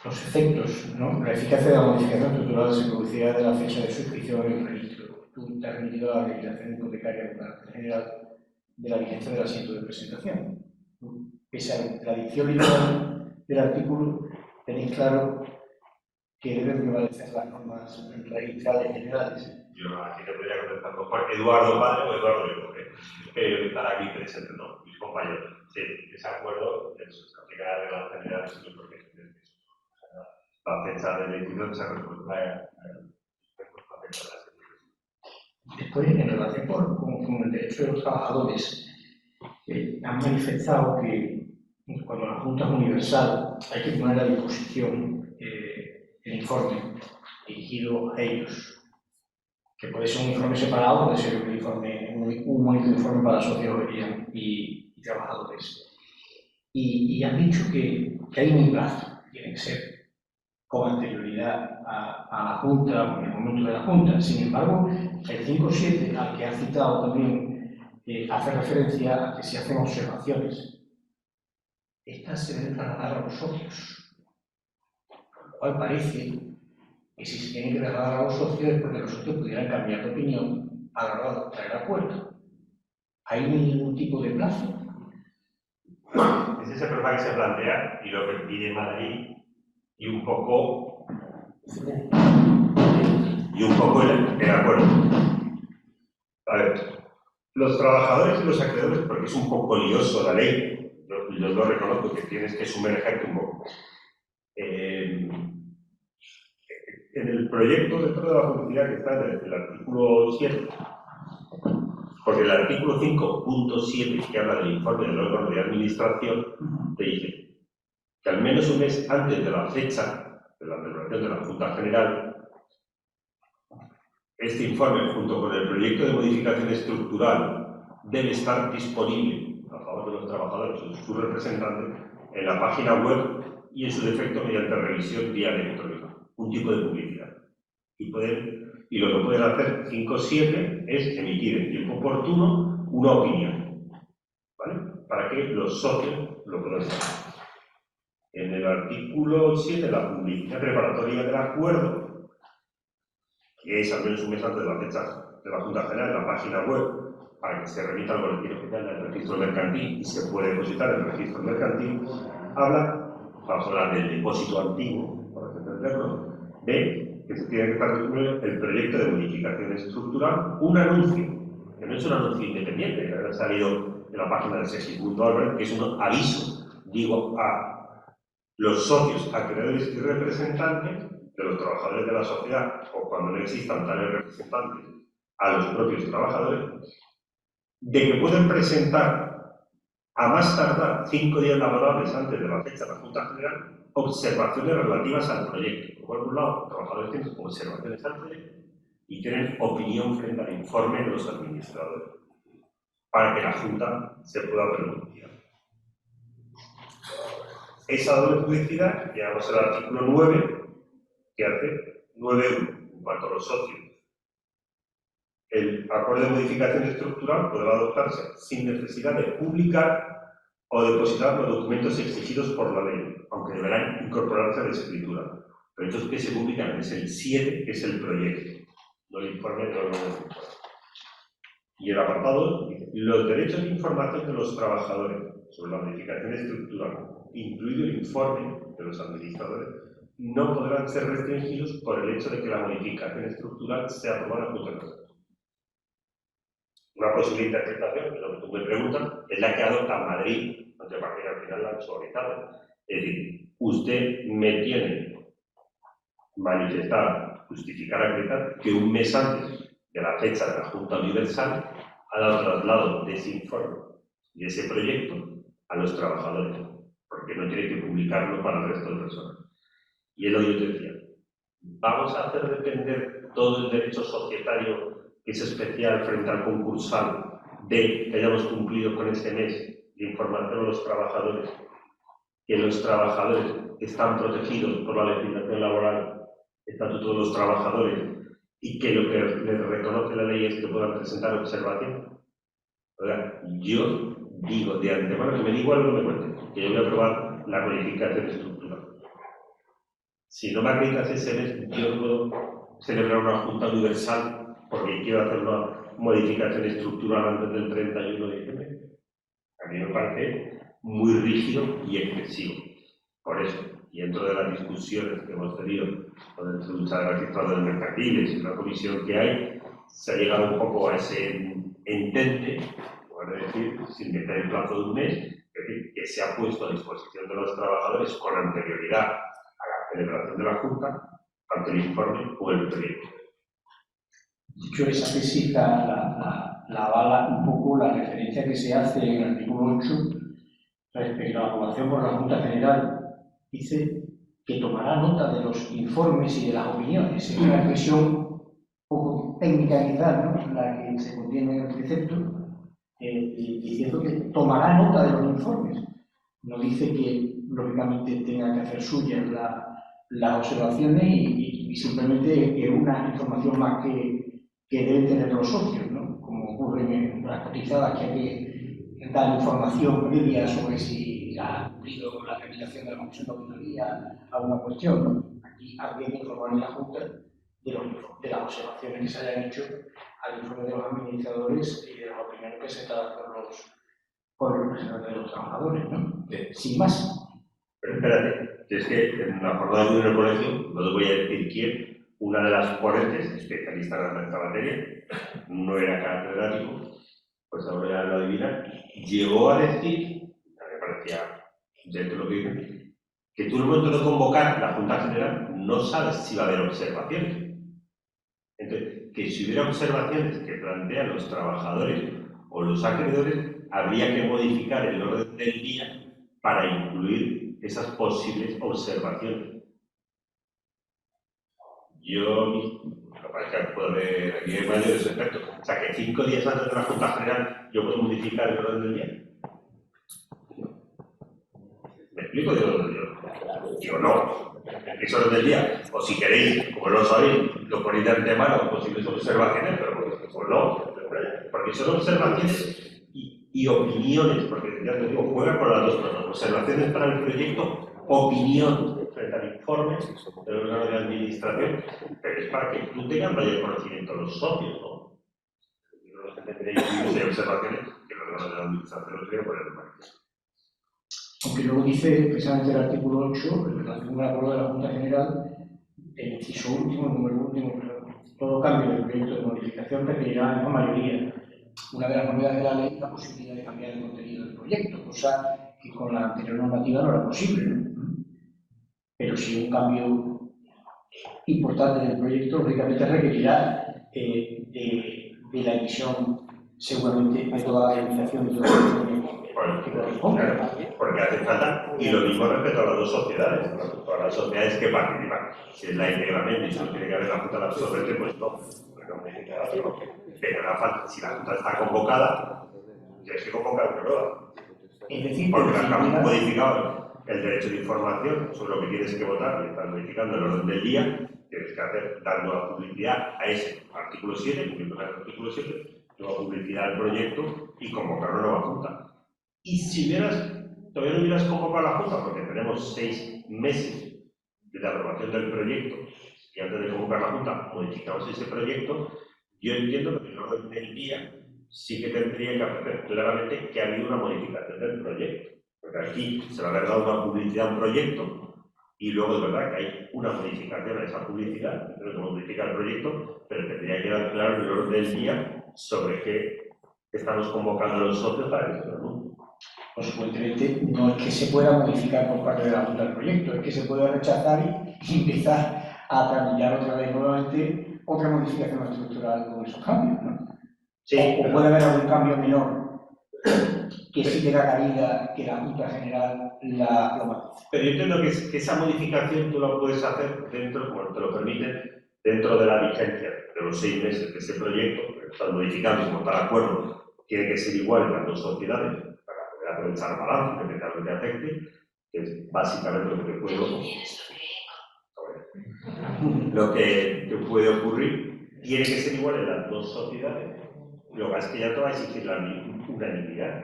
[SPEAKER 2] los efectos, ¿no? La eficacia de la modificación estructural se producirá de la fecha de suscripción en el registro. Tú te has remitido a la legislación hipotecaria de carácter general de la vigencia del asiento de presentación. Pese a la dicción literal del artículo, tenéis claro que deben prevalecer las normas registrales generales.
[SPEAKER 3] Yo aquí te podría contestar por Eduardo Padre o Eduardo Hijo, que estará aquí presente, ¿no? Mis compañeros. Sí, ese acuerdo se aplicará de las generales y porque la fecha de la decisión se resuelve la fecha de la decisión.
[SPEAKER 2] Después, en relación con el derecho de los trabajadores, han manifestado que cuando la Junta es universal hay que poner a disposición el informe dirigido a ellos, que puede ser un informe separado, puede ser un único informe para socios y trabajadores. Y han dicho que hay un plazo, tiene que ser con anterioridad a la Junta o en el momento de la Junta. Sin embargo, el 5.7, al que ha citado también, hace referencia a que se hacen observaciones. Estas se deben trasladar a los socios, lo cual parece que si se tienen que trasladar a los socios es porque los socios pudieran cambiar de opinión a la hora de adoptar el acuerdo. ¿Hay ningún tipo de plazo?
[SPEAKER 3] Ese es el problema que se plantea y lo que pide Madrid y un poco el acuerdo. A ver, los trabajadores y los acreedores, porque es un poco lioso la ley, yo lo reconozco que tienes que sumergerte un poco. En el proyecto dentro de la publicidad que está en el artículo 7, porque el artículo 5.7 que habla del informe del órgano de administración te dice que al menos un mes antes de la fecha de la celebración de la Junta General, este informe junto con el proyecto de modificación estructural debe estar disponible a favor de los trabajadores o de sus representantes en la página web y en su defecto mediante revisión vía electrónica, un tipo de publicidad. Y lo que pueden hacer 5.7 es emitir en tiempo oportuno una opinión, ¿vale? Para que los socios lo conozcan. En el artículo 7, la publicidad preparatoria del acuerdo, que es al menos un mes antes de la fecha de la Junta General en la página web, para que se remita al boletín oficial del registro mercantil y se puede depositar en el registro mercantil, vamos a hablar del depósito antiguo, por entenderlo, de que se tiene que estar disponible el proyecto de modificación estructural, un anuncio, que no es un anuncio independiente, que ha salido en la página del sexy.org, que es un aviso, digo, a los socios, acreedores y representantes de los trabajadores de la sociedad, o cuando no existan tales representantes, a los propios trabajadores, de que pueden presentar a más tardar 5 días laborables antes de la fecha de la Junta General, observaciones relativas al proyecto. Por un lado, los trabajadores tienen observaciones al proyecto y tienen opinión frente al informe de los administradores, para que la Junta se pueda pronunciar. Esa doble publicidad, llegamos al artículo 9, que hace 9.1, en cuanto a los socios. El acuerdo de modificación estructural podrá adoptarse sin necesidad de publicar o depositar los documentos exigidos por la ley, aunque deberán incorporarse a la escritura. Pero estos que se publican es el 7, que es el proyecto, no el informe de los informes. Y el apartado dice: los derechos de información de los trabajadores sobre la modificación estructural, incluido el informe de los administradores, no podrán ser restringidos por el hecho de que la modificación estructural sea aprobada junto a nosotros. Una posible interpretación, que es lo que tú me preguntas, es la que adopta Madrid, aunque para que al final la han suavizado. Es decir, usted me tiene manifestar, justificar, acreditar que un mes antes de la fecha de la Junta Universal ha dado traslado de ese informe y de ese proyecto a los trabajadores, porque no tiene que publicarlo para el resto de personas. Y es lo que yo te decía: vamos a hacer depender todo el derecho societario, que es especial frente al concursal, de que hayamos cumplido con ese mes de información a los trabajadores, que los trabajadores están protegidos por la legislación laboral, Estatuto de los Trabajadores, y que lo que les reconoce la ley es que puedan presentar observación. Oiga, yo digo de antemano, que me da igual lo que me cuente, que yo voy a aprobar la modificación estructural. Si no me acreditas ese mes, yo no puedo celebrar una Junta Universal porque quiero hacer una modificación estructural antes del 31 de diciembre. A mí me parece muy rígido y excesivo. Por eso, y dentro de las discusiones que hemos tenido con el Tribunal de Registradores Mercantiles y la comisión que hay, se ha llegado un poco a ese entente, por decir, sin meter el plazo de un mes, es decir, que se ha puesto a disposición de los trabajadores con anterioridad a la celebración de la Junta, tanto el informe o el proyecto.
[SPEAKER 2] Dicho esa tesis, la avala un poco la referencia que se hace en el artículo 8 respecto a la aprobación por la Junta General. Dice que tomará nota de los informes y de las opiniones. Es una expresión un poco técnica quizás, ¿no?, la que se contiene en el precepto, diciendo que tomará nota de los informes. No dice que, lógicamente, tenga que hacer suyas las observaciones y simplemente es una información más que deben tener los socios, ¿no?, como ocurre en las cotizadas, que hay que dar información previa sobre si ha cumplido la tramitación de la Comisión de Auditoría alguna cuestión, ¿no? Aquí habría que informar en la Junta de las observaciones que se hayan hecho al informe de los administradores y de las opiniones presentadas por los representantes de los trabajadores, ¿no? Sin más.
[SPEAKER 3] Pero espérate, es que en la jornada de un colegio, no te voy a decir quién, una de las ponentes, especialista en esta materia, no era catedrático, pues ahora ya lo adivinan, llegó a decir, me parecía dentro de lo que dicen, que tú en el momento de convocar la Junta General no sabes si va a haber observaciones. Entonces, que si hubiera observaciones que plantean los trabajadores o los acreedores, habría que modificar el orden del día para incluir esas posibles observaciones. Yo, me parece que puedo ver aquí el mayor de ese aspecto. O sea, que 5 días antes de la Junta General yo puedo modificar el orden del día. ¿Me explico? Digo, no. Ese orden del día, o si queréis, como no lo sabéis, lo ponéis de antemano, posibles observaciones, pero pues no, porque son observaciones y opiniones, porque ya te digo, juega con las dos cosas. Observaciones para el proyecto, opinión frente al informe del órgano de administración, pero es para que tú tengas mayor conocimiento de los socios, ¿no? Los que tendréis observaciones que el órgano de administración lo tiene por el marco.
[SPEAKER 2] Aunque luego dice precisamente el artículo 8, en relación con el acuerdo de la Junta General, el inciso último, el número último, todo cambio del proyecto de modificación requerirá en mayoría. Una de las novedades de la ley es la posibilidad de cambiar el contenido del proyecto, cosa que con la anterior normativa no era posible, ¿no? Pero si un cambio importante del proyecto, lógicamente requerirá de la emisión, seguramente, de toda la legislación y todo el
[SPEAKER 3] porque hace falta, y lo mismo respecto a las dos sociedades, a las sociedades que participan. Si es la íntegramente y solo tiene que haber la Junta de Absorbente, pues no. Pero la falta, si la Junta está convocada, tienes que convocar una nueva.
[SPEAKER 2] Es decir,
[SPEAKER 3] porque la han modificado el derecho de información sobre lo que tienes que votar y estás modificando el orden del día, tienes que hacer, dar nueva publicidad a ese artículo 7, cumpliendo el artículo 7, nueva publicidad al proyecto y convocar una nueva Junta. Y si todavía no hubieras convocado a la Junta, porque tenemos 6 meses de la aprobación del proyecto, y antes de convocar la Junta modificamos ese proyecto, yo entiendo que en el orden del día sí que tendría que aparecer claramente que ha habido una modificación del proyecto. Porque aquí se le ha dado una publicidad a un proyecto y luego es verdad que hay una modificación a esa publicidad, entonces se modifica el proyecto, pero tendría que quedar claro en el orden del día sobre qué estamos convocando a los socios para eso, ¿no?
[SPEAKER 2] Consecuentemente, no es que se pueda modificar por parte de la Junta del proyecto, es que se puede rechazar y empezar a tramitar otra vez nuevamente otra modificación estructural con esos cambios, ¿no?
[SPEAKER 3] Sí,
[SPEAKER 2] o puede haber algún cambio menor que sí tenga cabida que la Junta General lo matice.
[SPEAKER 3] Pero yo entiendo que esa modificación tú la puedes hacer dentro, como te lo permiten, dentro de la vigencia de los 6 meses de ese proyecto, que estás modificando y como tal acuerdo tiene que ser igual en las dos sociedades para poder aprovechar el balance que realmente afecte, que es básicamente lo que puede ocurrir, tiene que ser igual en las dos sociedades. Lo que pasa es que ya te va a exigir la unanimidad,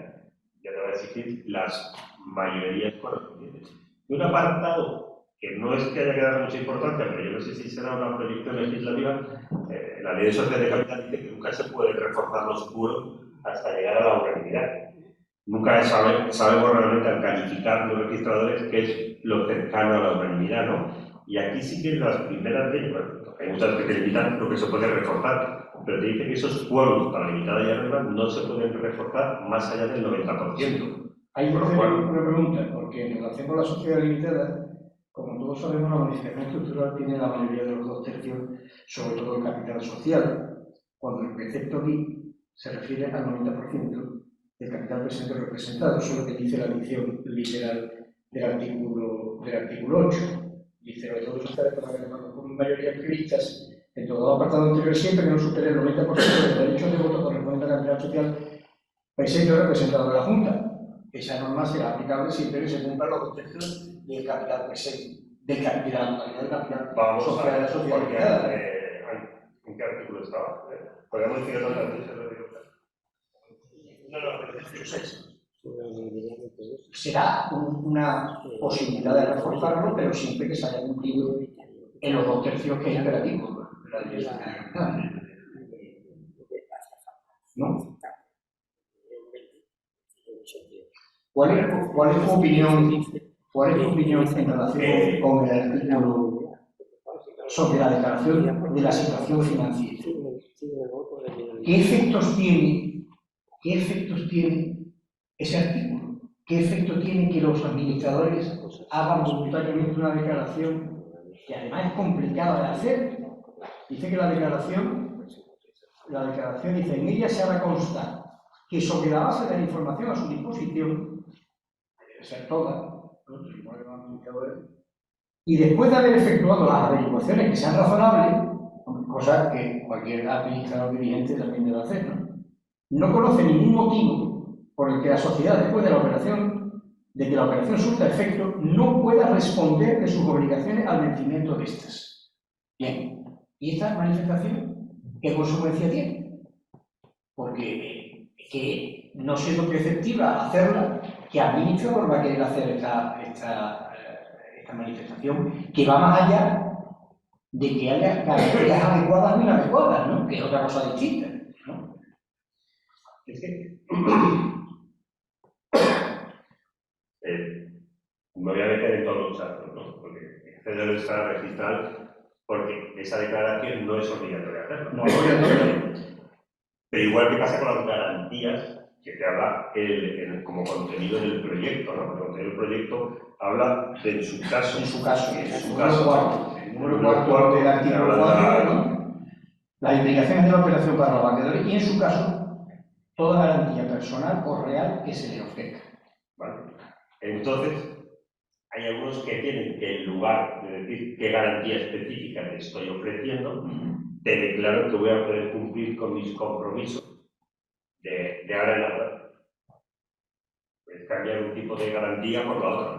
[SPEAKER 3] ya te va a exigir las mayorías correspondientes. Y un apartado que no es que haya quedado mucha importancia, pero yo no sé si será una proyección legislativa, la ley de sociedades de capital dice que nunca se puede reforzar los puros hasta llegar a la unanimidad. Nunca sabemos realmente al calificar los registradores qué es lo cercano a la unanimidad, ¿no? Y aquí sí que las primeras leyes, bueno, hay muchas que te limitan lo que se puede reforzar, pero te dice que esos quórums para limitada y arriba no se pueden reforzar más allá del 90%.
[SPEAKER 2] Hay una pregunta, porque en relación con la sociedad limitada, como todos sabemos, la modificación estructural tiene la mayoría de los 2/3, sobre todo el capital social, cuando el precepto aquí se refiere al 90% del capital presente representado, eso es lo que dice la dicción literal del artículo 8. Dice, los todos ustedes con mayoría activistas en todo el apartado anterior siempre que no supere el 90% de los derechos de voto correspondiente al capital social presente o representado de la Junta. Esa norma será aplicable siempre que se cumplan los 2/3 del capital presente, de la totalidad del capital social de la sociedad.
[SPEAKER 3] ¿En qué artículo estaba? ¿Podríamos decir otra vez?
[SPEAKER 2] Será una posibilidad de reforzarlo, pero siempre que se haya cumplido en los 2/3 que es imperativo de la ley de capital. ¿No? ¿Cuál es tu opinión en relación con el artículo sobre la declaración de la situación financiera? ¿Qué efectos tiene ese artículo? ¿Qué efecto tiene que los administradores hagan voluntariamente una declaración que además es complicada de hacer? Dice que la declaración dice, en ella se hará constar que sobre la base de la información a su disposición, debe ser toda, y después de haber efectuado las averiguaciones que sean razonables, cosa que cualquier administrador dirigente también debe hacer, no conoce ningún motivo por el que la sociedad, después de que la operación surta efecto, no pueda responder de sus obligaciones al vencimiento de estas. Bien, ¿y esta manifestación qué consecuencia tiene? Porque que no siendo preceptiva hacerla, que administrador va a querer hacer esta manifestación que va más allá de que haya garantías adecuadas o inadecuadas, ¿no? Que es otra cosa distinta, ¿no?
[SPEAKER 3] Es que me voy a meter en todos los charcos, ¿no? Porque acceder al estado registral, porque esa declaración no es obligatoria hacerla.
[SPEAKER 2] No es obligatoria.
[SPEAKER 3] Pero igual que pasa con las garantías que te habla como contenido del proyecto, ¿no? El contenido del proyecto habla de en su caso.
[SPEAKER 2] El número 4 del artículo 4, ¿no? Las implicaciones de la operación para los vaquedores y en su caso, toda garantía personal o real que se le ofrezca.
[SPEAKER 3] ¿Vale? Entonces, hay algunos que tienen que, en lugar de decir qué garantía específica te estoy ofreciendo, te declaro que voy a poder cumplir con mis compromisos de ahora en adelante. Puedes cambiar un tipo de garantía por la otra.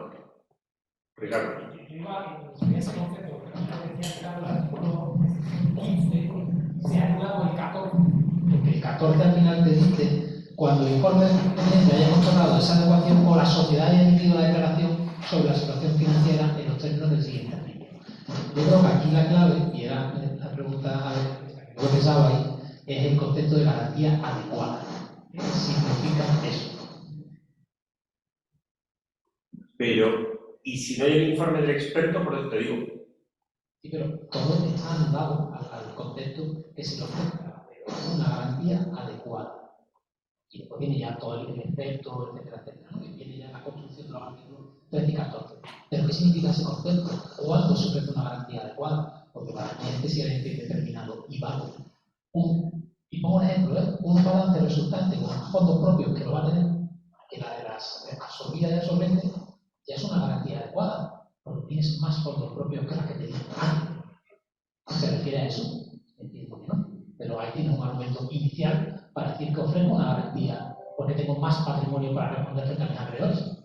[SPEAKER 3] Ricardo.
[SPEAKER 4] Yo iba en ese concepto, que decía que el artículo 15 se ha anulado el 14. Porque el 14 al final te dice, cuando el informe de dependencia haya controlado esa adecuación o la sociedad haya emitido la declaración sobre la situación financiera en los términos del siguiente artículo. Yo creo que aquí la clave, y era la pregunta que yo pensaba ahí, es el concepto de garantía adecuada. ¿Qué significa eso?
[SPEAKER 3] Pero, ¿y si no hay el informe del experto? Por eso te digo.
[SPEAKER 4] Sí, pero todo está anulado al concepto que se le ofrezca una garantía adecuada. Y después viene ya todo el experto, etcétera, etcétera, ¿no? Y viene ya la construcción de los artículos 13 y 14. ¿Pero qué significa ese concepto? ¿Cuándo se ofrece una garantía adecuada? Porque para mí es especialmente determinado y vago. Y pongo un ejemplo, un balance resultante con unos fondos propios que lo va a tener, que la de las absorbidas y absorbentes, ya es una garantía adecuada, porque tienes más fondos propios que las que tenías antes. ¿Se refiere a eso? Entiendo que no. Pero ahí tienes un argumento inicial para decir que ofrezco una garantía, porque tengo más patrimonio para responder frente a mis acreedores.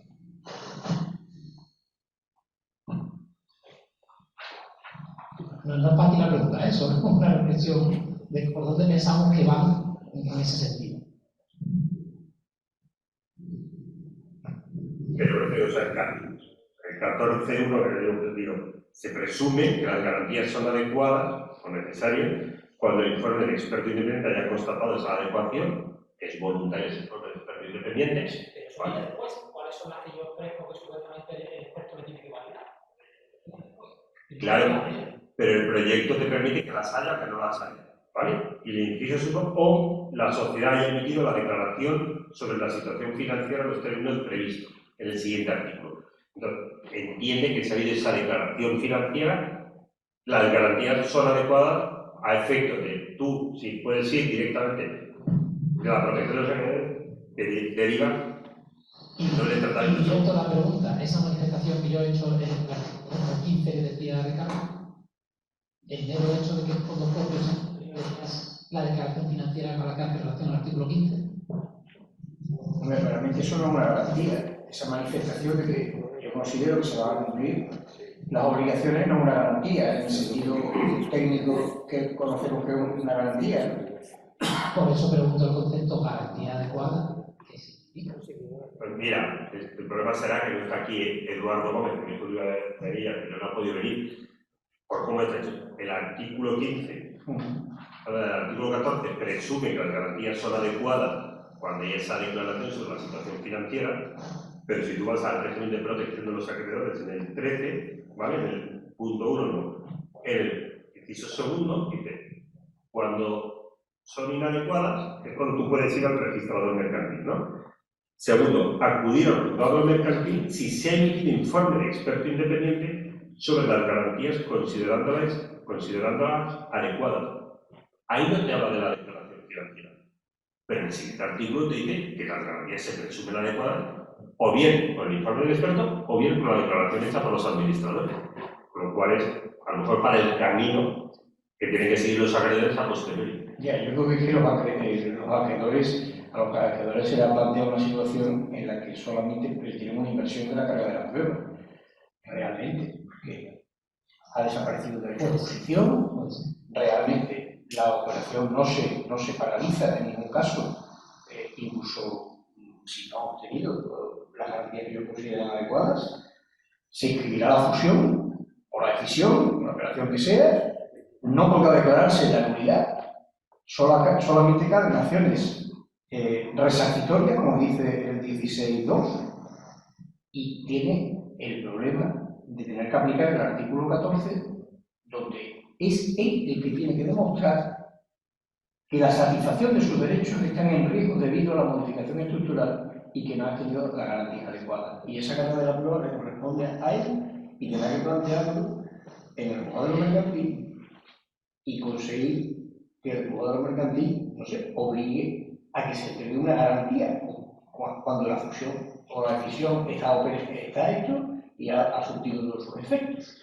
[SPEAKER 4] No es fácil la pregunta, eso es una reflexión de por dónde pensamos que van en ese sentido.
[SPEAKER 3] Pero, o sea, el 14.1 que yo digo, se presume que las garantías son adecuadas o necesarias cuando el informe del experto independiente haya constatado esa adecuación, que es voluntario ese informe del experto independiente.
[SPEAKER 4] Pero después, ¿cuáles son las que yo ofrezco que supuestamente el experto me tiene que validar?
[SPEAKER 3] Claro, pero el proyecto te permite que las haya o que no las haya, ¿vale? Y el inciso segundo, o la sociedad haya emitido la declaración sobre la situación financiera en los términos previstos en el siguiente artículo. Entonces, entiende que si ha habido esa declaración financiera, las garantías son adecuadas a efecto de tú, si puedes ir directamente de la protección de los acreedores, que deriva sobre el tratamiento.
[SPEAKER 4] Y yo la pregunta, esa manifestación que yo he hecho en el artículo 15 que decía Ricardo, el mero hecho de que el fondo propio es la declaración financiera para la que hace relación al artículo 15.
[SPEAKER 2] Hombre, realmente eso no es una garantía. Esa manifestación de que yo considero que se van a cumplir las obligaciones no es una garantía, en el sentido técnico que conocemos que es una garantía.
[SPEAKER 4] Por eso pregunto el concepto garantía adecuada. ¿Qué significa?
[SPEAKER 3] Pues mira, el problema será que no está aquí Eduardo Gómez, que me iba a venir, pero no ha podido venir. Por cómo está hecho. El artículo 15, el artículo 14 presume que las garantías son adecuadas cuando hay esa declaración sobre la situación financiera, pero si tú vas al régimen de protección de los acreedores en el 13, ¿vale? En el punto 1, no. En el inciso segundo, dice, cuando son inadecuadas, es cuando tú puedes ir al registrador mercantil, ¿no? Segundo, acudir al juzgado mercantil si se ha emitido informe de experto independiente sobre las garantías considerándolas adecuadas. Ahí no te habla de la declaración financiera. Pero en el siguiente artículo te dice que las garantías se presumen adecuadas o bien con el informe del experto o bien con la declaración hecha por los administradores. Con lo cual es, a lo mejor, para el camino que tienen que seguir los acreedores a posteriori.
[SPEAKER 2] Ya, yo creo que a los acreedores se les ha planteado una situación en la que solamente tienen una inversión de la carga de la prueba. Realmente, porque ha desaparecido de la exposición, realmente la operación no se paraliza en ningún caso, incluso si no ha obtenido las garantías que ellos consideran adecuadas, se inscribirá la fusión o la decisión, la operación que sea, no podrá declararse la nulidad, solamente caben acciones resarcitorias, como dice el 16.2, y tiene el problema de tener que aplicar el artículo 14, donde es él el que tiene que demostrar que la satisfacción de sus derechos están en riesgo debido a la modificación estructural y que no ha tenido la garantía adecuada. Y esa carga de la prueba le corresponde a él y tendrá que plantearlo en el juzgado mercantil y conseguir que el juzgado mercantil, no sé, obligue a que se te dé una garantía cuando la fusión o la fisión está hecho y ha surtido todos sus efectos.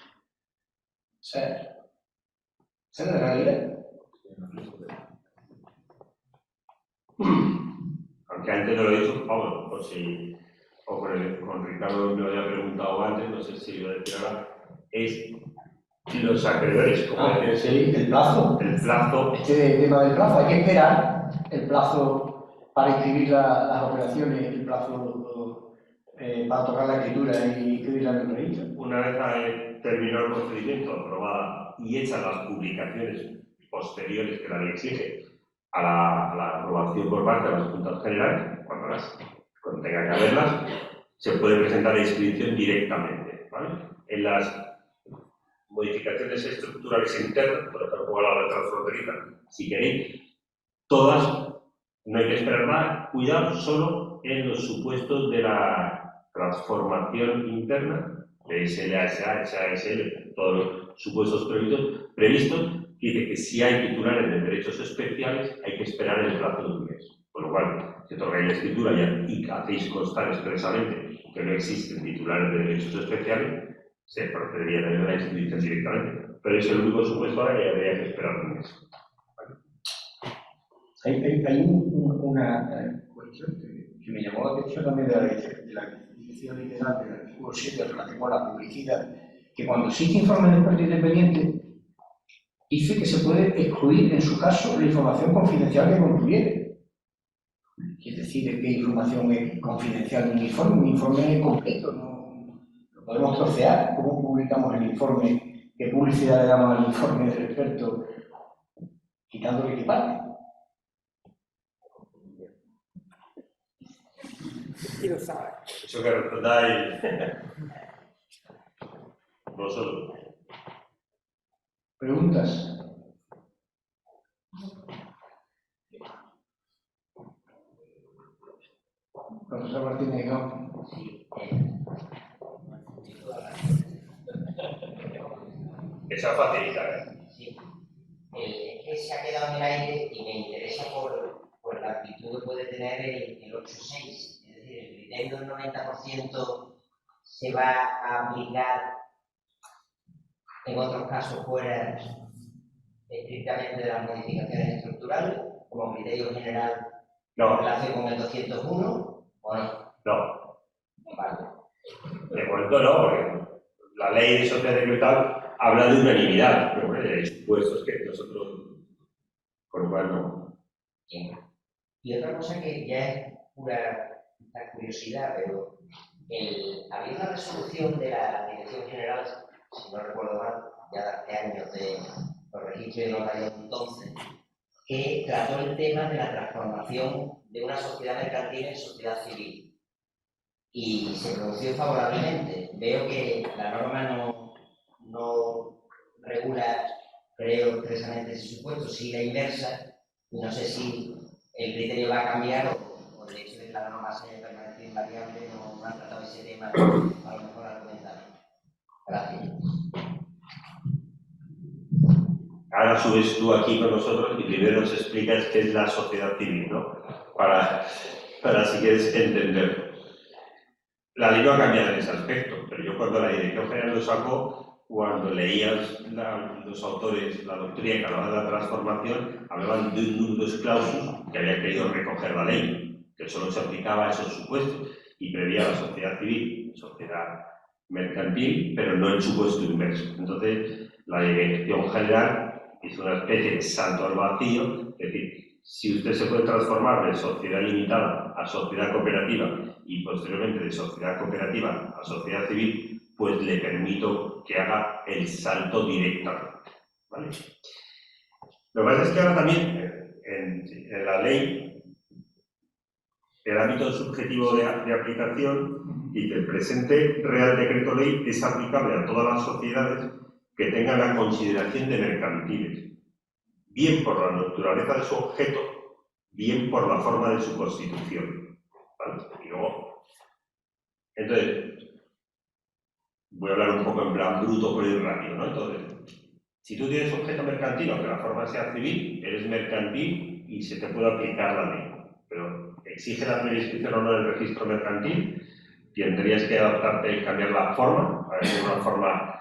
[SPEAKER 2] ¿Sabes? Esa es la realidad.
[SPEAKER 3] Aunque antes no lo he dicho, vamos, por si con Ricardo me lo había preguntado antes, no sé si lo decir ahora, es los acreedores, como
[SPEAKER 2] Sí, el plazo.
[SPEAKER 3] El plazo.
[SPEAKER 2] Este tema del plazo, hay que esperar el plazo para inscribir las operaciones, el plazo para otorgar la escritura y escribirla en el registro.
[SPEAKER 3] Una vez terminado el procedimiento, aprobada y hechas las publicaciones posteriores que la ley exige a la aprobación por parte de las juntas generales, cuando tenga que haberlas, se puede presentar la inscripción directamente, ¿vale? En las modificaciones estructurales internas, por ejemplo, la transfronteriza, si queréis, todas, no hay que esperar más, cuidado solo en los supuestos de la transformación interna, de SLA, SA, SL, todos los supuestos previstos, dice que si hay titulares de derechos especiales, hay que esperar el plazo de un mes. Con lo cual, si otorgáis la escritura y hacéis constar expresamente que no existen titulares de derechos especiales, se procedería también a la inscripción directamente. Pero es el único supuesto ahora que habría que esperar un mes.
[SPEAKER 2] Hay una cuestión que me llamó la atención también de la definición literal del artículo 7 en relación con la publicidad, que cuando existe informe de experto independiente, dice que se puede excluir, en su caso, la información confidencial que concluyere. ¿Quién decide qué información es confidencial de un informe? Un informe completo, no lo podemos trocear. ¿Cómo publicamos el informe? ¿Qué publicidad le damos al informe del experto? Quitándole qué parte.
[SPEAKER 5] Y lo sabe.
[SPEAKER 3] Eso que respondáis vosotros.
[SPEAKER 2] ¿Preguntas? Profesor Martínez, ¿no?
[SPEAKER 6] Sí,
[SPEAKER 3] Esa facilita,
[SPEAKER 6] sí. Es que se ha quedado en el aire y me interesa por la actitud que puede tener el 8.6. Es decir, el criterio del 90% se va a aplicar en otros casos fuera estrictamente de las modificaciones estructurales, como criterio general en relación con el 201, ¿o no?
[SPEAKER 3] No.
[SPEAKER 6] Vale.
[SPEAKER 3] De momento no, porque la ley de sociedad decretal habla de unanimidad, pero bueno, hay supuestos que nosotros, por lo cual no.
[SPEAKER 6] Bien. Y otra cosa que ya es pura curiosidad, pero había una resolución de la Dirección General, si no recuerdo mal, ya de hace años de los registros de notaría entonces, que trató el tema de la transformación de una sociedad mercantil en sociedad civil. Y se pronunció favorablemente. Veo que la norma no regula, creo, expresamente ese supuesto, sí la inversa, y no sé si el criterio va a cambiar o el hecho de que la norma se permanezca invariable no ha tratado ese tema, a lo mejor al comentar. Gracias.
[SPEAKER 3] Ahora subes tú aquí con nosotros y primero nos explicas qué es la sociedad civil, ¿no? Para si quieres entenderlo. La ley no ha cambiado en ese aspecto, pero yo cuando la Dirección General lo sacó, cuando leías los autores la doctrina que hablaba de la transformación, hablaban de un nudus clausus que había querido recoger la ley, que solo se aplicaba a esos supuestos y preveía la sociedad civil, sociedad mercantil, pero no el supuesto inverso. Entonces, la Dirección General hizo una especie de salto al vacío, es decir, si usted se puede transformar de sociedad limitada a sociedad cooperativa y posteriormente de sociedad cooperativa a sociedad civil, pues le permito que haga el salto directamente, ¿vale? Lo que pasa es que ahora también en la ley, el ámbito subjetivo de aplicación dice: el presente Real Decreto Ley es aplicable a todas las sociedades que tengan la consideración de mercantiles, bien por la naturaleza de su objeto, bien por la forma de su constitución, ¿vale? Y luego, entonces, voy a hablar un poco en plan bruto por ir rápido, ¿no? Entonces, si tú tienes objeto mercantil, aunque la forma sea civil, eres mercantil y se te puede aplicar la ley. exige la preinscripción o no del registro mercantil, tendrías que adaptarte y cambiar la forma, a ver, una forma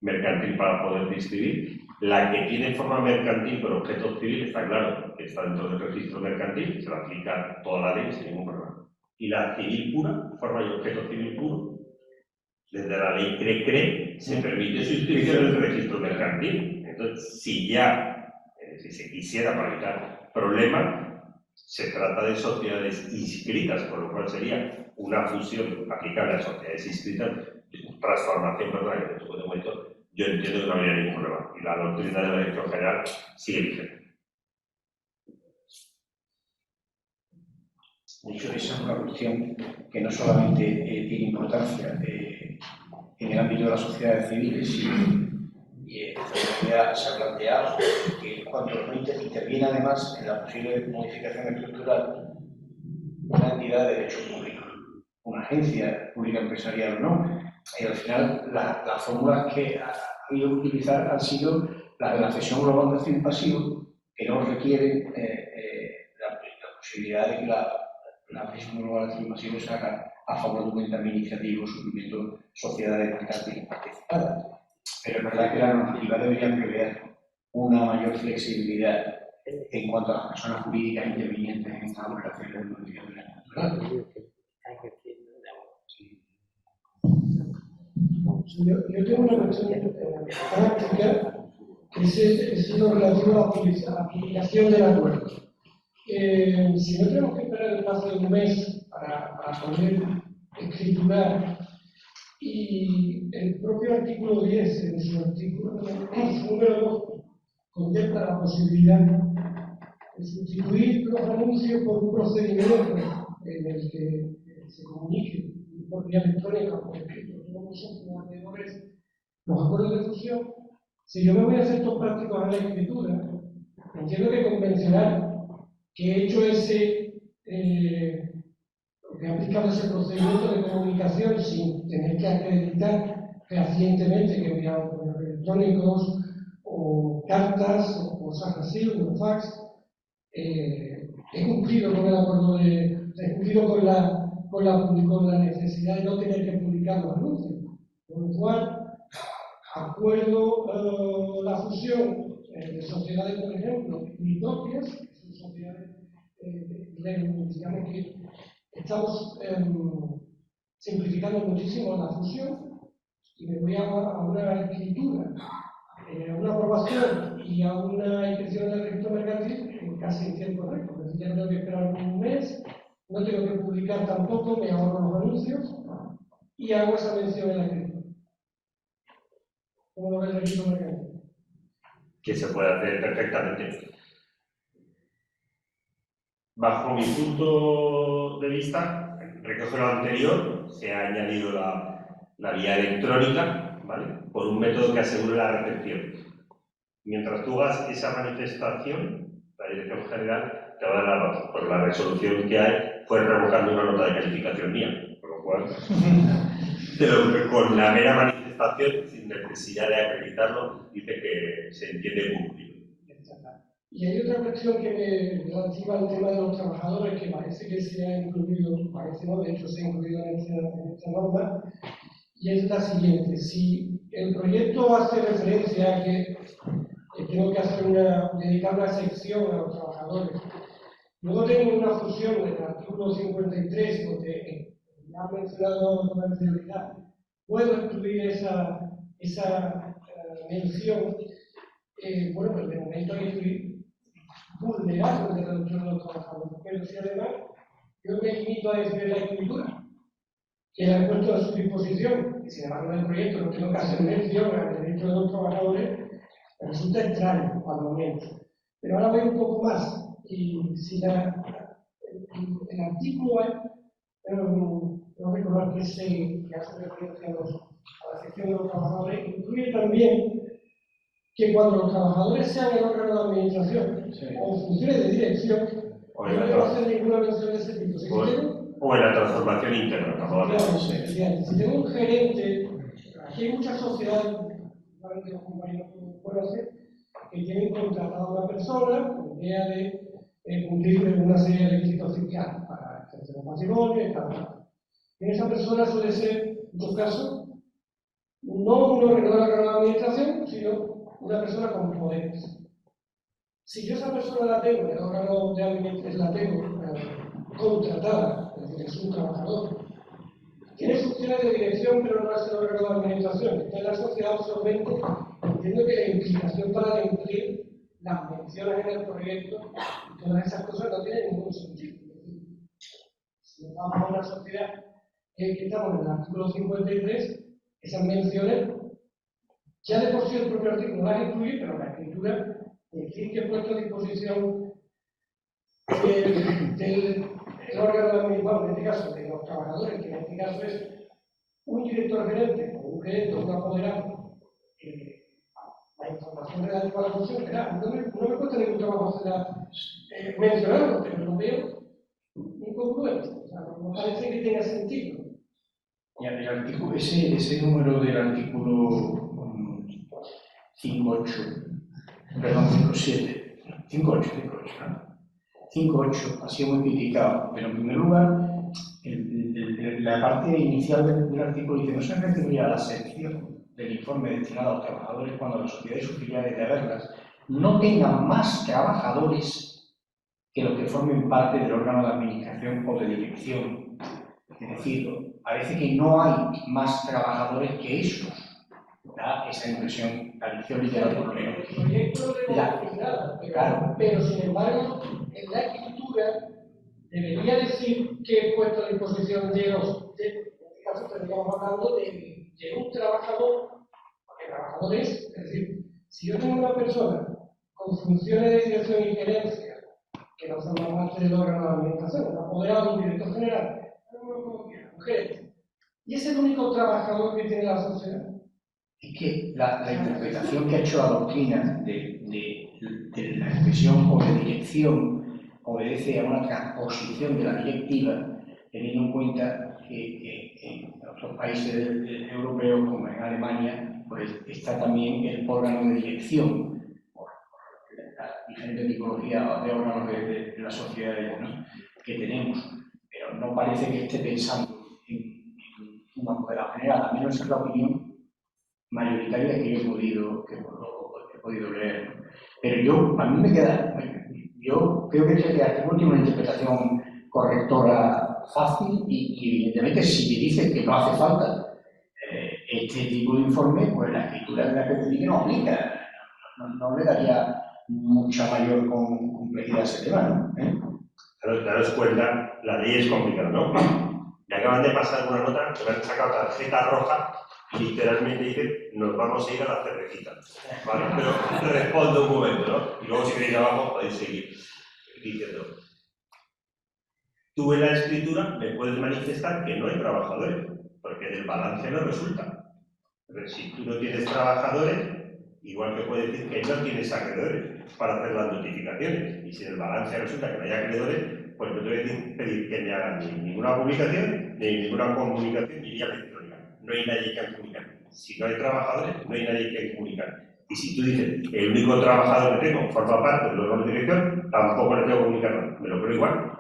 [SPEAKER 3] mercantil para poder inscribir. La que tiene forma mercantil pero objeto civil está claro, que está dentro del registro mercantil, se le aplica toda la ley sin ningún problema. Y la civil pura, forma y objeto civil puro, desde la ley CRE se permite su inscripción en el registro mercantil. Entonces, si se quisiera para evitar problemas, se trata de sociedades inscritas, con lo cual sería una fusión aplicable a sociedades inscritas, transformación, perdón, que después de momento, yo entiendo que no habría ningún problema. Y la doctrina de la Dirección General sigue vigente.
[SPEAKER 2] De hecho, esa es una cuestión que no solamente tiene importancia en el ámbito de las sociedades civiles, sino ya se ha planteado que cuando interviene además en la posible modificación estructural una entidad de derecho público, una agencia pública empresarial o no, y al final las fórmulas que ha habido que utilizar han sido la cesión global del activo pasivo, que no requiere la posibilidad de que la cesión global del activo pasivo se haga a favor de un ente administrativo, suprimiendo sociedades mercantiles participadas. Pero es verdad que la normativa debería prever una mayor flexibilidad en cuanto a las personas jurídicas intervinientes en estas operaciones de modificación natural.
[SPEAKER 5] Yo tengo una cuestión práctica que es lo relativo a la aplicación del acuerdo. Si no tenemos que esperar el plazo de un mes para poder escriturar, y el propio artículo 10, en su artículo número 2, contempla la posibilidad de sustituir los anuncios por un procedimiento en el que se comunique por vía electrónica, por escrito, todos los alrededores, los acuerdos de fusión. Si yo me voy a efectos prácticos a la escritura, entiendo que convencional, que he hecho que he aplicado ese procedimiento de comunicación sin tener que acreditar fehacientemente que he enviado correos electrónicos o cartas o cosas así, o un fax, he cumplido con el acuerdo he cumplido con la necesidad de no tener que publicar los anuncios. Por lo cual, acuerdo la fusión de sociedades, por ejemplo, impropias, que son sociedades, digamos que estamos simplificando muchísimo la fusión y me voy a una escritura, a una aprobación y a una inscripción en el registro mercantil casi en tiempo récord. Es decir, ya no tengo que esperar un mes, no tengo que publicar tampoco, me ahorro los anuncios y hago esa mención en la escritura. ¿Cómo lo ve el registro mercantil?
[SPEAKER 3] Que se puede hacer perfectamente. Bajo mi punto de vista, recoge lo anterior, se ha añadido la vía electrónica, ¿vale? Por un método que asegure la recepción. Mientras tú hagas esa manifestación, la Dirección General te va a dar la razón. Por la resolución que hay fue revocando una nota de calificación mía, por lo cual, pero con la mera manifestación, sin necesidad de acreditarlo, dice que se entiende cumplido.
[SPEAKER 5] Y hay otra cuestión que me relativa al tema de los trabajadores que parece que se ha incluido, parece no, de hecho se ha incluido en esta norma, y es la siguiente. Si el proyecto hace referencia a que tengo que dedicar una sección a los trabajadores, luego tengo una fusión en el artículo 53, donde ya ha mencionado con anterioridad, puedo incluir esa mención, bueno, pues de momento hay que vulnerar los derechos de los trabajadores, pero si además yo me limito a decir la escritura, que la he puesto a su disposición, y sin embargo en el proyecto no tengo que hacer mención al derecho de los trabajadores, resulta extraño al momento. Pero ahora voy un poco más, y si el artículo no recordar que hace referencia a la sección de los trabajadores, incluye también que cuando los trabajadores sean el órgano de administración o funciones de dirección, no debo hacer ninguna mención de ese tipo.
[SPEAKER 3] O en la transformación interna,
[SPEAKER 5] claro, si tengo un gerente, aquí hay muchas sociedades, probablemente los compañeros conocen, que tienen contratado a una persona con la idea de cumplir una serie de requisitos fiscales para de patrimonio y tal. Y esa persona suele ser, en muchos casos, no un órgano de la administración, sino una persona con poderes. Si yo esa persona la tengo, el órgano de administración la tengo contratada, es decir, es un trabajador, tiene funciones de dirección, pero no es el órgano de administración. Está en la sociedad absorbente, entiendo que la implicación para cumplir las menciones en el proyecto, todas esas cosas no tienen ningún sentido. Si nos vamos a una sociedad que estamos en el artículo 53, esas menciones, ya de por sí el propio artículo las incluye, pero la escritura decir que he puesto a disposición del órgano de administración, en este caso de los trabajadores, que en este caso es un director gerente o un gerente o un apoderado, la información relativa a la función, no me cuesta ningún trabajo mencionarlo, pero lo veo incongruente. O sea, no parece que tenga sentido.
[SPEAKER 2] Y el artículo, ese número del artículo 5.8, perdón, 5.7, 5.8 ha sido muy criticado, pero en primer lugar, la parte inicial del artículo dice: no se refería a la sección del informe destinado a los trabajadores cuando las sociedades y sus filiales de haberlas no tengan más trabajadores que los que formen parte del órgano de administración o de dirección. Es decir, parece que no hay más trabajadores que esos. Da esa impresión, la dicción literal por lo menos.
[SPEAKER 5] El proyecto no le nada, pero sin embargo, en la escritura debería decir que he puesto a disposición de los, en este caso estaríamos hablando de un trabajador, porque trabajador es decir, si yo tengo una persona con funciones de dirección y gerencia que no forman parte del órgano de administración, un apoderado, un director general, un gerente, y es el único trabajador que tiene la sociedad.
[SPEAKER 2] Es que la interpretación que ha hecho la doctrina de la expresión o de dirección obedece a una transposición de la directiva, teniendo en cuenta que en otros países europeos, como en Alemania, pues está también el órgano de dirección, por la diferente tipología de órganos de las sociedades, ¿no?, que tenemos. Pero no parece que esté pensando en una modelo general, al menos es la opinión mayoritaria que he podido leer. Pero a mí me queda, yo creo que este artículo tiene una interpretación correctora fácil y evidentemente si me dice que no hace falta este tipo de informe, pues la escritura de la especificación no aplica, no le daría mucha mayor complejidad a ese tema, ¿no?
[SPEAKER 3] Daros cuenta, la ley es complicada, ¿no? Me acaban de pasar una nota que me han sacado tarjeta roja y literalmente dice: nos vamos a ir a la cervecita. Vale, pero respondo un momento, ¿no? Y luego si queréis abajo podéis seguir diciendo. Tú en la escritura me puedes manifestar que no hay trabajadores, porque del balance no resulta. Pero si tú no tienes trabajadores, igual que puedes decir que no tienes acreedores para hacer las notificaciones. Y si en el balance resulta que no hay acreedores, pues no te voy a pedir que me hagan ni ninguna publicación, ni ninguna comunicación, ni vía electrónica. No hay nadie que comunicar. Si no hay trabajadores, no hay nadie que comunicar. Y si tú dices, el único trabajador que tengo forma parte del órgano de dirección, tampoco le tengo que comunicar nada. Me lo creo igual.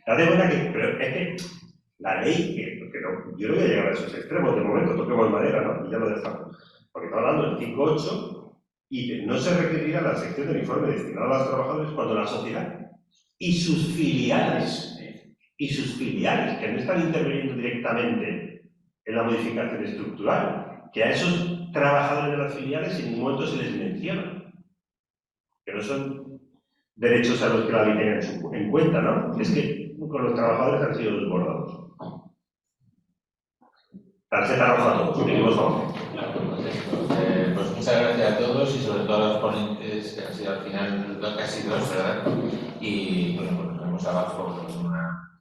[SPEAKER 3] Date cuenta que, pero es que la ley, yo no voy a llegar a esos extremos de momento, toquemos madera, ¿no? Y ya lo dejamos. Porque estamos hablando del 5.8 y no se requerirá la sección del informe destinado a los trabajadores cuando la sociedad y sus filiales, que no están interviniendo directamente en la modificación estructural, que a esos trabajadores de las filiales en ningún momento se les menciona, que no son derechos a los que la ley tenga en cuenta, ¿no? Es que con los trabajadores han sido desbordados. Tarjeta roja a todos, seguimos abajo.
[SPEAKER 1] Pues muchas gracias a todos y sobre todo a los ponentes, que han sido al final casi dos, ¿verdad? Y bueno, pues nos vemos abajo con una